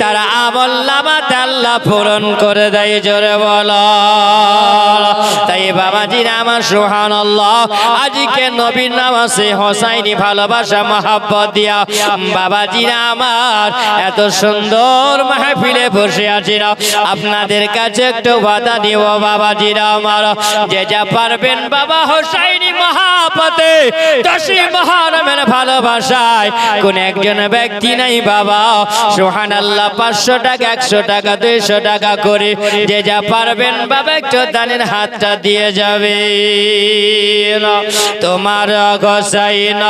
তারা আমলনামাতে আল্লাহ পূরণ করে দেয়। জোরে বলো। তাই বাবাজিরা আমার সুবহানাল্লাহ, আজকে নবীর নামাজে হোসাইনি ভালোবাসা মহব্বত দিয়া বাবাজিরা আমার এত সুন্দর মাহফিলে বসে আছেন, আপনাদের কাছে একটু ওয়াদা দিব বাবাজিরা আমার, যে যা পারবেন বাবা হোসাইনি মহব্বতে 10ই মুহররমের ভালোবাসায় কোন একজন ব্যক্তি নাই বাবা সুবহানাল্লাহ 500 টাকা 100 টাকা 200 টাকা করে যে যা পারবেন বাবা একটু দানের হাতটা দিয়ে যাবে। তোমার হোসাইন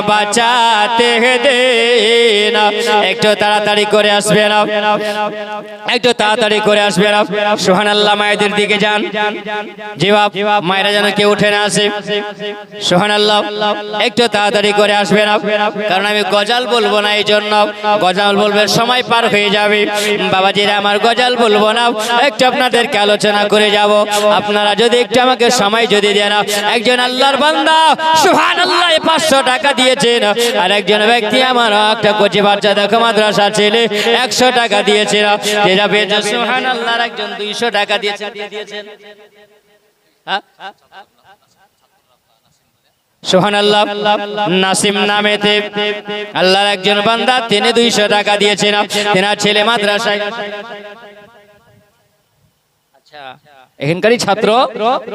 বাঁচাতে দেন, একটু তাড়াতাড়ি করে আসবেন, একটু তাড়াতাড়ি করে আসবেন সুবহানাল্লাহ। মায়েদের দিকে যান, জি বাপ, মায়েরা যেন কেউ উঠে না আসে সুবহানাল্লাহ, একটু তাড়াতাড়ি করে আসবেন, কারণ আমি গজাল বলবো না, এই জন্য গজাল বলবে সময় পার হয়ে যাবে। বাবাজিরা আমার গজাল বলবো না, একটু আপনাদেরকে আলোচনা করে যাব। আপনারা যদি একটু আমাকে সময় যদি দেন, একজন আল্লাহর বান্দা সুবহানাল্লাহ 500 টাকা দিয়েছেন, আর একজন ব্যক্তি আমার একটা কচি বাচ্চা দেখো মাদ্রাসা ছেলে 100 টাকা দিয়েছেন, যেটা পেয়েছে সুবহানাল্লাহ, একজন 200 টাকা দিয়েছেন। সুবহানাল্লাহ, নাসিম নামেতে আল্লাহর একজন বান্দা, তিনি 200 টাকা দিয়েছেন, তেনার ছেলে মাদ্রাসায়। আচ্ছা এখানকারই ছাত্র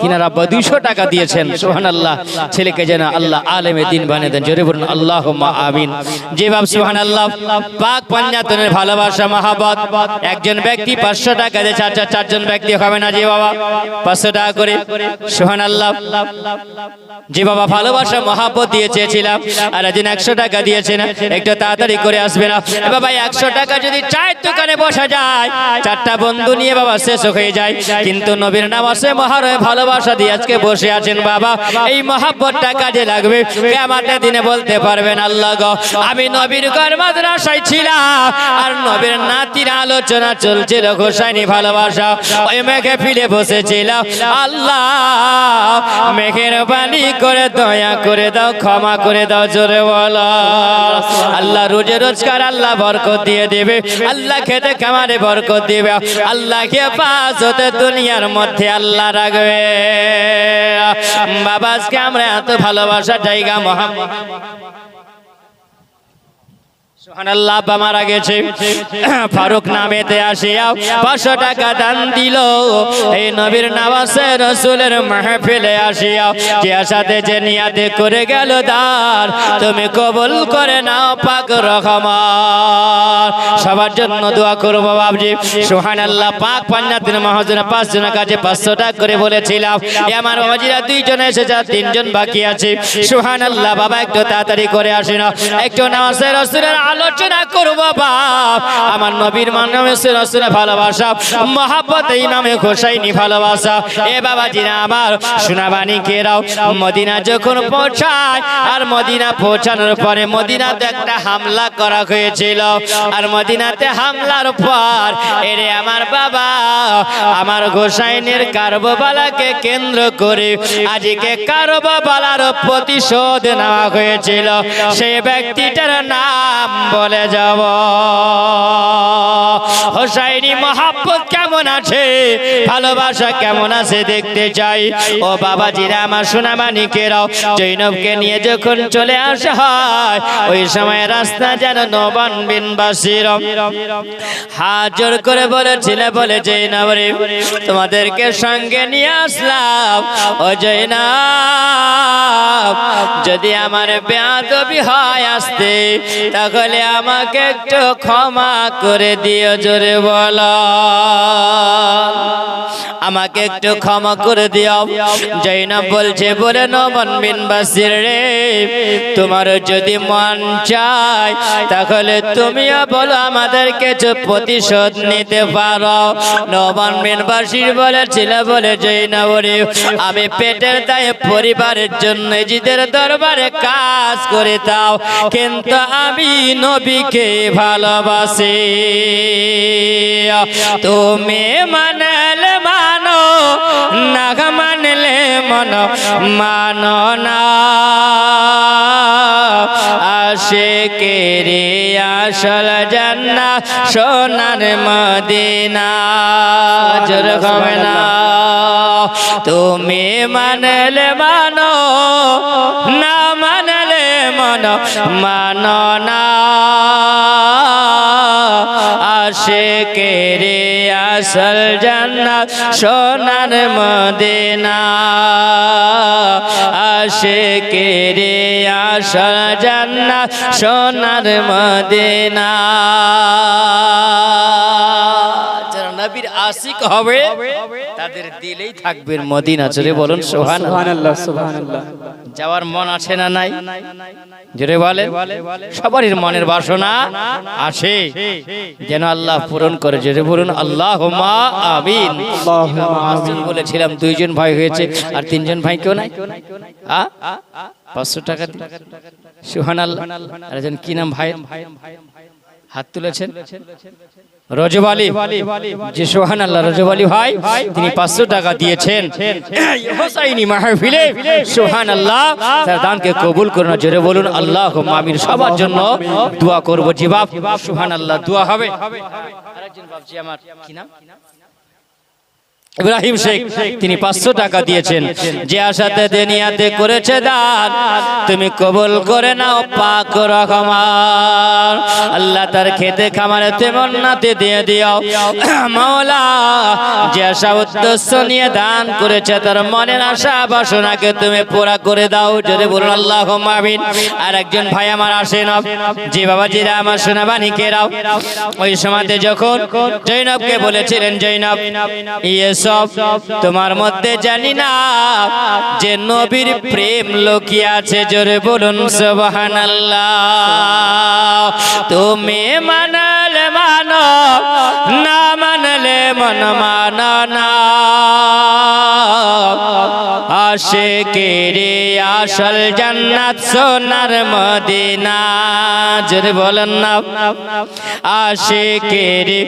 কিনার আব্বা 200 টাকা দিয়েছেন। সুবহানাল্লাহ, ছেলেকে যেন আল্লাহ আলেমে দিন বানিয়ে দেন। জোরে বলুন আল্লাহুম্মা আমিন। যে বাপ সুবহানাল্লাহ, পাক পাঞ্জাতনের ভালোবাসা মহব্বত। একজন ব্যক্তি 500 টাকা দিয়ে চারজন ব্যক্তি হবে না যে বাবা 500 টাকা করে। সুবহানাল্লাহ, যে বাবা ভালোবাসা মহব্বত দিয়ে চেয়েছিলাম আর একজন 100 টাকা দিয়েছেন, একটু তাড়াতাড়ি করে আসবে না বাবা। 100 টাকা যদি চায়ের দোকানে বসা যায়, 4টা বন্ধু নিয়ে বাবা শেষ হয়ে যায়, কিন্তু নবীর নামাজে মহারয় ভালোবাসা দিয়ে আজকে বসে আছেন বাবা। এই মহব্বতটা কাজে লাগবে। কিয়ামতের দিনে বলতে পারবেন আল্লাহ গো, আমি নবীর ঘর মাদ্রাসায় ছিলাম আর নবীর নাতির আলোচনা চলছিল, হোসাইনি ভালোবাসা, ওই মেঘে ফিরে বসেছিলাম। আল্লাহ মেঘের পানি করে দয়া করে দাও, ক্ষমা করে দাও। জোরে বলো আল্লাহ। রোজে রোজগার আল্লাহ বরকত দিয়ে দেবে, আল্লাহ খেতে খামারে বরকত দিবে, আল্লাহকে পাস হতে দুনিয়ার মধ্যে আল্লাহ রাখবে বাবা। আজকে আমরা এত ভালোবাসার জায়গা মোহাম্মদ সুবহানাল্লাহ আব্বা মারা গেছে, ফারুক নামেতে আসিয়া 500 টাকা দান দিল। এই নবীর নামাজে রাসূলের মাহফিলে আসিয়া যে আশাতে যে নিয়াতে করে গেল দান, তুমি কবুল করে নাও পাক রহমান। সবার জন্য দোয়া করব বাবজি। সুবহানাল্লাহ, পাক পাঞ্জাতের মহাজনা 5 জনের কাছে 500 টাকা করে বলেছিলাম। আমার বাবাজিরা 2 জন এসেছে, 3 জন বাকি আছে। সুবহানাল্লাহ বাবা, একটু তাড়াতাড়ি করে আসেন, একটু নামাজে রাসূলের আলোচনা করব বাপ। আমার নবীর নামে রাসূলের ভালোবাসা মহব্বত, ইমামে হোসাইনি ভালোবাসা। এ বাবাজিরা আমার সোনাবানি কেরাও মদিনা যখন পৌঁছায়, আর মদিনা পৌঁছানোর পরে মদিনাতে একটা হামলা করা হয়েছিল। আর মদিনাতে হামলার পর এরে আমার বাবা আমার হোসাইনের কারবালাকে কেন্দ্র করে আজকে কারবালার প্রতিশোধ নেওয়া হয়েছিল। সেই ব্যক্তিটার নাম বলে যাব। হোসাইনি মহব্বত কেমন আছে, ভালোবাসা কেমন আছে দেখতে চাই। ও বাবাজিরা আমার সোনামানিকেরাও, জৈনবকে নিয়ে যখন চলে আসা হয়, ওই সময় রাস্তা যেন নোমান বিন বাসির হাজর করে বলেছিল, বলে জৈনব রে, তোমাদেরকে সঙ্গে নিয়ে আসলাম। ও জৈনব, যদি আমার বেয়াদবি হয় আসতে, তাহলে আমাকে একটু ক্ষমা করে দিও। জোরে বলো আমাকে একটু ক্ষমা করে দিও। জৈনব বলছে, বলে নোমান বিন বাসির রে, তোমার যদি মন চায় তাহলে তুমিও বলো, আমাদের কিছু প্রতিশোধ নিতে পারো। নোমান বিন বাসির বলেছিল, বলে জৈনব রে, আমি পেটের দায়ে পরিবারের জন্য নিজেদের দরবারে কাজ করে দাও, কিন্তু আমি নবীকে ভালোবাসি। তুমি মানলে মানো, না মানলে মন মানো না। আশিকেরে আসল জান্নাত সোনার মদিনা। জোরে হবে না। তুমি মানলে মানো, না মানলে মন মানো না। আশিকেরে আসল জান্নাত সোনার মদিনা। আশিকেরে আসল জান্নাত সোনার মদিনা। যারা নবীর আশিক হবে তাদের দিলেই থাকবে মদিনা। জোরে বলুন সুবহানাল্লাহ। সুবহানাল্লাহ। যাওয়ার মন আছে না নাই? জোরে বলেন। সবারই মনের বাসনা আছে, যেন আল্লাহ পূরণ করে। জোরে বলুন আল্লাহুম্মা আমিন। বলেছিলাম 2 জন ভাই হয়েছে, আর 3 জন ভাই কেউ নাই। 500 টাকা সুবহানাল্লাহ। আর একজন কি নাম ভাই হাত তুলেছেন? রজব আলী। যে সুবহানাল্লাহ, রজব আলী ভাই, তিনি 500 টাকা দিয়েছেন হোসাইনি মাহফিলে। সুবহানাল্লাহ, তার দানকে কবুল করুন। জোরে বলুন আল্লাহুম্মা আমিন। সবার জন্য দোয়া করব জি বাপ। সুবহানাল্লাহ, দোয়া হবে। আরেকজন বাপ জি আমার কি নাম? ইব্রাহিম শেখ তিনি 500 টাকা দিয়েছেন, যে আশাতে দুনিয়াতে করেছে দান তুমি কবুল করে নাও পাক রহমান। আল্লাহ তার খেতে খামারে তেমন্নাতে দিয়ে দিও মাওলা, যে আশা উদ্দেশ্য নিয়ে দান করেছে তার মনের আশা বাসনাকে তুমি পুরা করে দাও, যদি বলুন আল্লাহুম্মা আমিন। আর একজন ভাই আমার আসেন, যে বাবাজিরা আমার সোনাবানি কেরাও, ওই সময়তে যখন জৈনবকে বলেছিলেন জৈনব সব তোমার মধ্যে জানি না যে নবীর প্রেম লুকিয়ে আছে, জোরে বলুন সুবহানাল্লাহ। তুমি মানলে মানো, না মানলে মন মানো না, আশিকেরি আসল জান্নাত সোনার মদিনা, জোরে বলেন না, আশিকেরি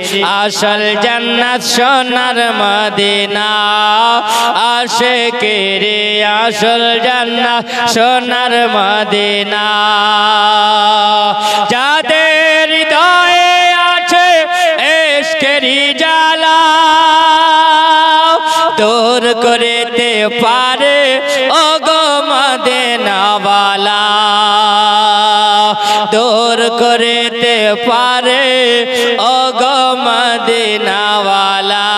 আসল জান্নাত সোনার মদিনা, আশিকেরি আসল জান্নাত সোনার মদিনা, যাদের হৃদয়ে আছে ইশকেরি জ্বালা দূর করিতে পারে ও গো মদিনাওয়ালা, দূর করিতে পারে ও গো মদিনাওয়ালা।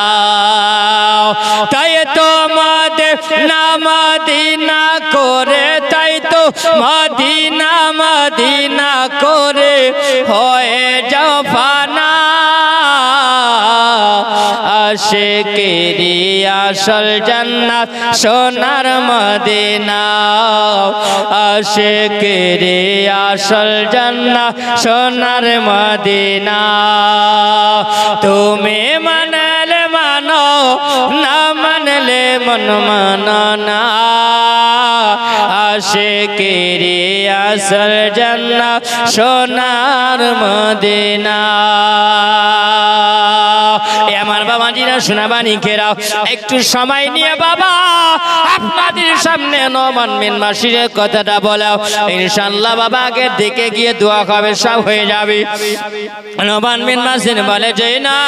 তাই তো মদিনা মদিনা করে, তাই তো মদিনা মদিনা করে হয়ে যাও ফানা, আশিকেরি আসল জান্নাত সোনার মদিনা, আশিকেরি আসল জান্নাত সোনার মদিনা। তুমি মানলে মানো, না মানলে মন মানো না, আশিকেরি আসল জান্নাত সোনার মদিনা। আমার বাবাজিরা সোনাবানি কেরাও, একটু সময় নিয়ে বাবা আপনাদের সামনে নোমান বিন বাশিরের কথাটা বলাও, ইনশাআল্লাহ বাবা আগের দিকে গিয়ে দোয়া হবে, সব হয়ে যাবে। নোমান বিন বাশির বলে যে না,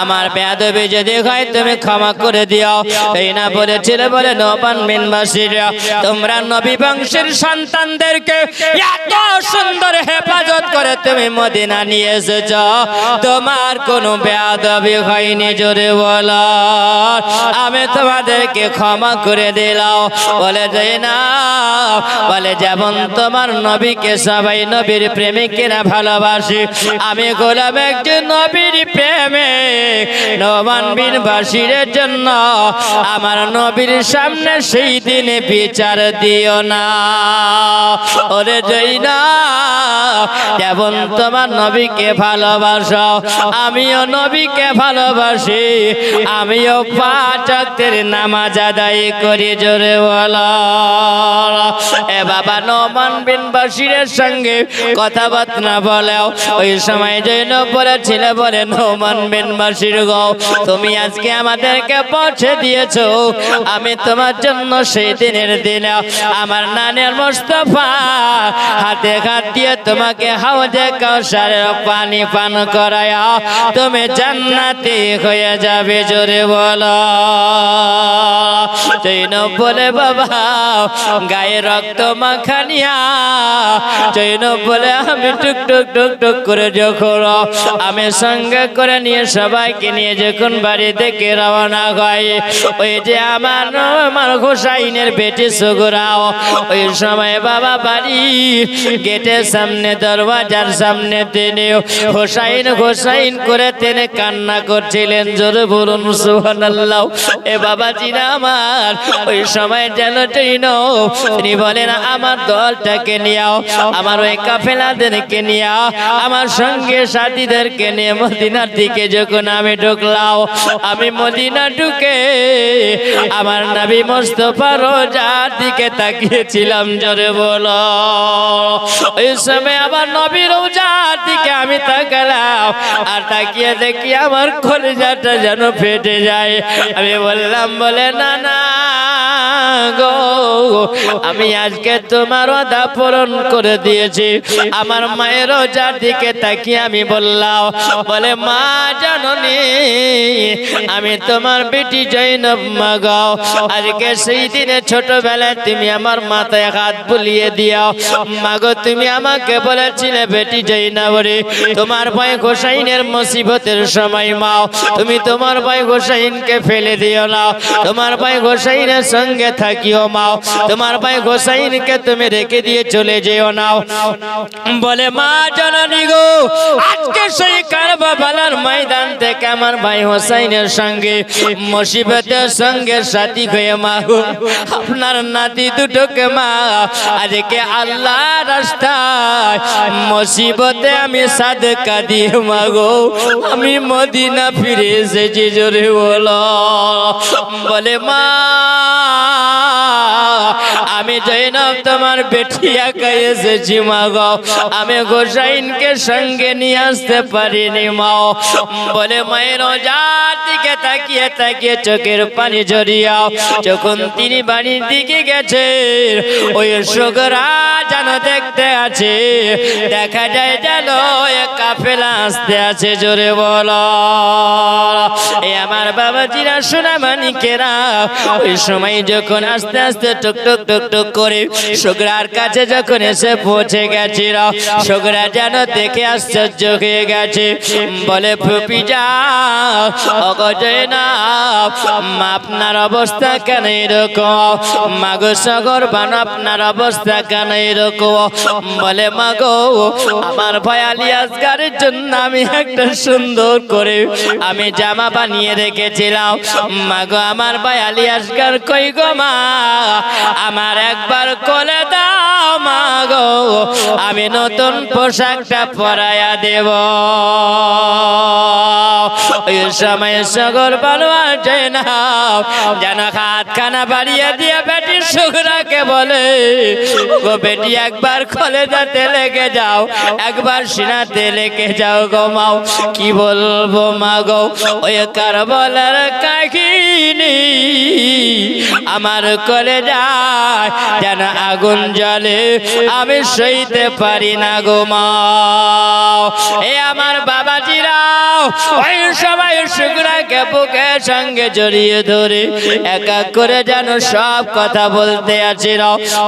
আমার বেয়াদবি যদি হয় তুমি ক্ষমা করে দিও। এই না বলেছিল, বলে নোমান বিন বাশির তোমরা নবী বংশের সন্তানদেরকে এত সুন্দর হেফাজত করে তুমি মদিনা নিয়ে এসেছ, তোমার কোনো বেয়াদবি হয়নি, জোরে বলো আমি তোমাদেরকে ক্ষমা করে দিলাম। বলে যাই না, বলে যেমন তোমার নবীকে সবাই নবীর প্রেমিকেরা ভালোবাসে, আমি গোলাম একজন নবীর প্রেমে নোমান বিন বাশিরের জন্য আমার নবীর সামনে সেই দিনে বিচার দিও না। ওরে যাই না, যেমন তোমার নবীকে ভালোবাসো আমিও নবীকে ভালোবাসি, আমিও 5 ওয়াক্তের নামাজ আদায় করি, জোরে বলো। এ বাবা নোমান বিন বাশিরের সঙ্গে কথাবার্তা বলেও ওই সময় জৈনব বলেছিল, বলে নোমান বিন বাশির গো তুমি আজকে আমাদেরকে পৌঁছে দিয়েছো, আমি তোমার জন্য সেই দিনের দিনে আমার নানের মুস্তাফা হাতে হাত দিয়ে তোমাকে হাউজে কাউসারের পানি পান করায়া তুমি জান্নাতি হয়ে যাবে, জোরে বলো। জৈনব বলে বাবা গায়ে রক্ত মাখানিয়া, জৈনব বলে আমি টুক টুক টুক টুক করে যখন আমি সঙ্গে করে নিয়ে সবাইকে নিয়ে যখন বাড়ি থেকে রওনা হয়, ওই যে আমার হোসাইনের বেটি সুগরাও ওই সময় বাবা বাড়ি গেটের সামনে দরওয়াজার সামনে তিনি হোসাইন হোসাইন করে তিনি কান্না করছিলেন, জোরে বলুন সুবহানাল্লাহ। এ বাবাজিরা আমার ওই সময় যেন তিনি বলেন আমার দলটাকে নিয়াও, আমার ওই কাফেলাদেরকে নিয়াও, আমার সঙ্গে সাথীদেরকে নিয়ে মদিনার দিকে যখন আমি ঢুকলাম, আমি মদিনা ঢুকে আমার নবী মুস্তাফা রোজার দিকে তাকিয়েছিলাম, জোরে বলো। ওই সময় আবার নবী রোজার দিকে আমি তাকালাম, আর তাকিয়ে দেখি আমার কলিজাটা যেন ফেটে যায়। আমি বললাম, বলে না না গো আমি আজকে তোমার ওয়াদা পূরণ করে দিয়েছি। আমার মায়ের রোজার দিকে তাকিয়ে আমি বললাম, বলে মা জাননি আমি তোমার বেটি জৈনব মা গো, আজকে সেই দিনে ছোটবেলায় তুমি আমার মাথায় হাত বুলিয়ে দিও। মা গো তুমি আমাকে বলেছিলে বেটি জৈনব রে তোমার ভাই হোসাইনের মুসিবতের সময় মা তুমি তোমার ভাই হোসাইনকে ফেলে দিও না, তোমার ভাই হোসাইনের সঙ্গে থাকিও মা, তোমার ভাই হোসাইনকে তুমি রেখে দিয়ে চলে যেও না। বলে মা জননী গো আজকে সেই কারবালার ময়দান থেকে আমার ভাই হোসাইনের সঙ্গে মুসিবতের সঙ্গে সাথী হয়ে মা গো আপনার নাতি দুটোকে মা আজকে আল্লাহ রাস্তায় মুসিবতে আমি সাদকা দিয়ে মা গো আমি মদিনা ফিরে এসেছি। জোরে বলো। বলে মা আমি জৈনব তোমার বেটি একা এসেছি মা গো, আমি হোসাইনকে সঙ্গে নিয়ে আসতে পারিনি মা। বলে মায়ের রোজার দিকে তাকিয়ে তাকিয়ে চোখের পানি ঝরিয়াও। যখন তিনি বাড়ির দিকে গেছে ওই সুগরা যেন দেখতে আছে, দেখা যায় যেন কাফেলা আসতে আছে। জোরে বলো। এই আমার বাবাজিরা সোনা মানিকেরা ওই সময় যখন আস্তে আস্তে টুক টুক টুক টুক করে সুগরার কাছে যখন এসে পৌঁছে গেছিল, সুগরা যেন দেখে আশ্চর্য হয়ে গেছে। বলে ফুপি যাও অগজয় না আপনার অবস্থা কেন এরকম, মাগো সগর বান আপনার অবস্থা কেন এরকম। বলে মাগো আমার ভাই আলী আসগারের জন্য আমি একটা সুন্দর করে আমি জামা বানিয়ে রেখেছিলাম। মাগো আমার ভাই আলী আসগার কই গো মা, আমার একবার কোলে দাও মাগো আমি নতুন পোশাকটা পরাইয়া দেব। ওই সময় সগর বানোয়া যায় না যেন হাত খানা বাড়িয়ে দিয়ে বেটি সুগরাকে বলে গো বেটি একবার কলেজাতে লেগে যাও, একবার সিনাতে লেগে যাও গো মাও। কি বলবো মা গো ওই কারবালার কাহিনী আমার কলেজায় যেন আগুন জ্বলে, আমি সইতে পারি না গো মা। এ আমার বাবাজিরাও ওই সবাই সুগরাকে বুকের সঙ্গে জড়িয়ে ধরে এক এক করে যেন সব কথা বলতে আছিল।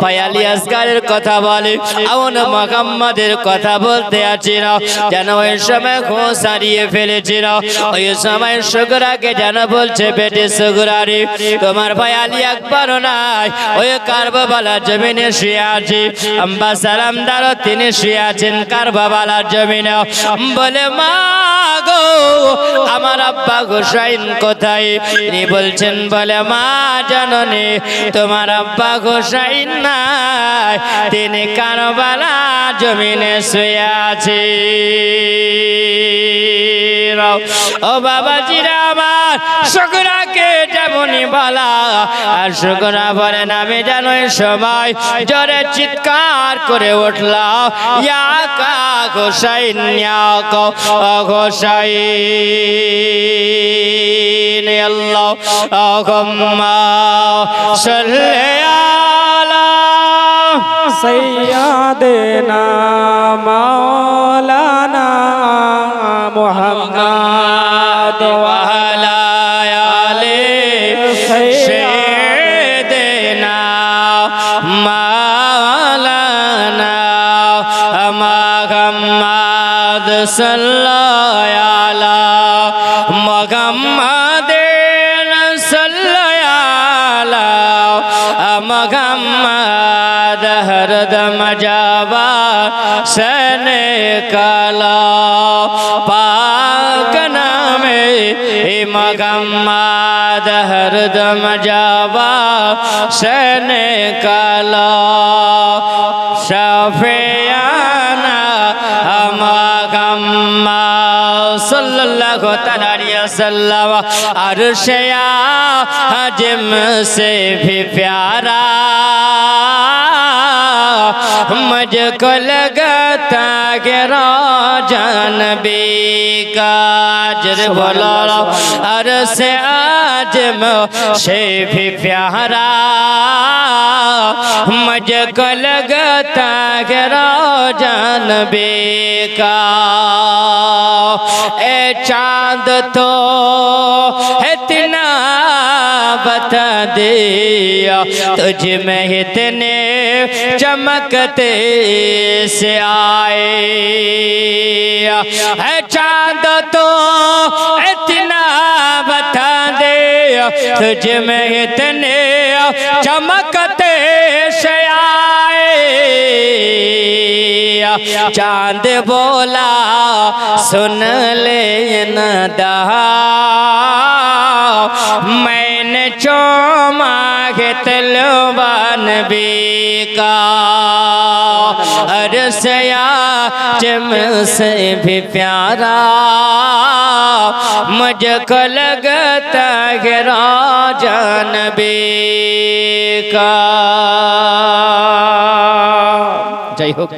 ভাই আলী আসগারের কথা বলে, আউন মুহাম্মাদের কথা বলতে আছিল, যেন ওই সময় ঘোষ হারিয়ে ফেলেছিল। ওই সময় সুগরাকে যেন বলছে বেটে সুগরা রে তোমার ভাই আলী আকবর নাই, ওই কারবালার জমিনে শুয়ে আছে, আম্বা সালামদার তিনি শুয়ে আছেন কারবালার জমিনে। বলে মা গো আমার আব্বা হোসাইন কোথায়? তিনি বলছেন বলে মা জাননি তোমার আব্বা হোসাইন নাই, তিনি কারবালা জমিনে শুয়ে আছে। ও বাবাজিরা আমার সুগরাকে যেমনই বলা আর সুগরা বলেন আমি যেন সময় জোরে চিৎকার করে উঠলাম ইয়া কা হোসাইন ইয়া কা হোসাইন আল্লাহুম্মা সাল্লি আলা সৈয়দনা মাওলানা মুহাম্মদ ওয়া আলা আলি সাইয়্যিদিনা মাওলানা মুহাম্মদ সাল্লাল্লাহু আলা মুহাম্মাদিন সাল্লাল্লাহু আলা মুহাম্মদ হরদম জাবা সনে কালা পাক নামে মুহাম্মদ হরদম জাবা সনে কালা শাফিয়ানা মুহাম্মদ সাল্লাল্লাহু তাআলা अलैहि वसल्लम अर्श आज़म से भी प्यारा मुझको लगता कि रोजान नबी का जर बोलो और से आजम से भी प्यारा मुझको लगता है रोजा नबी का। ए चांद तो इतना बता दिया तुझ में इतने चमकते से आए। है चांद तो इतना बता दे तुझ में इतने चमकते से आए। चांद बोला सुन ले नदा मैंने चोमा है तलवा नबी का। अरसया चम से भी प्यारा मुझको लगता है रोजा नबी का। जय हो।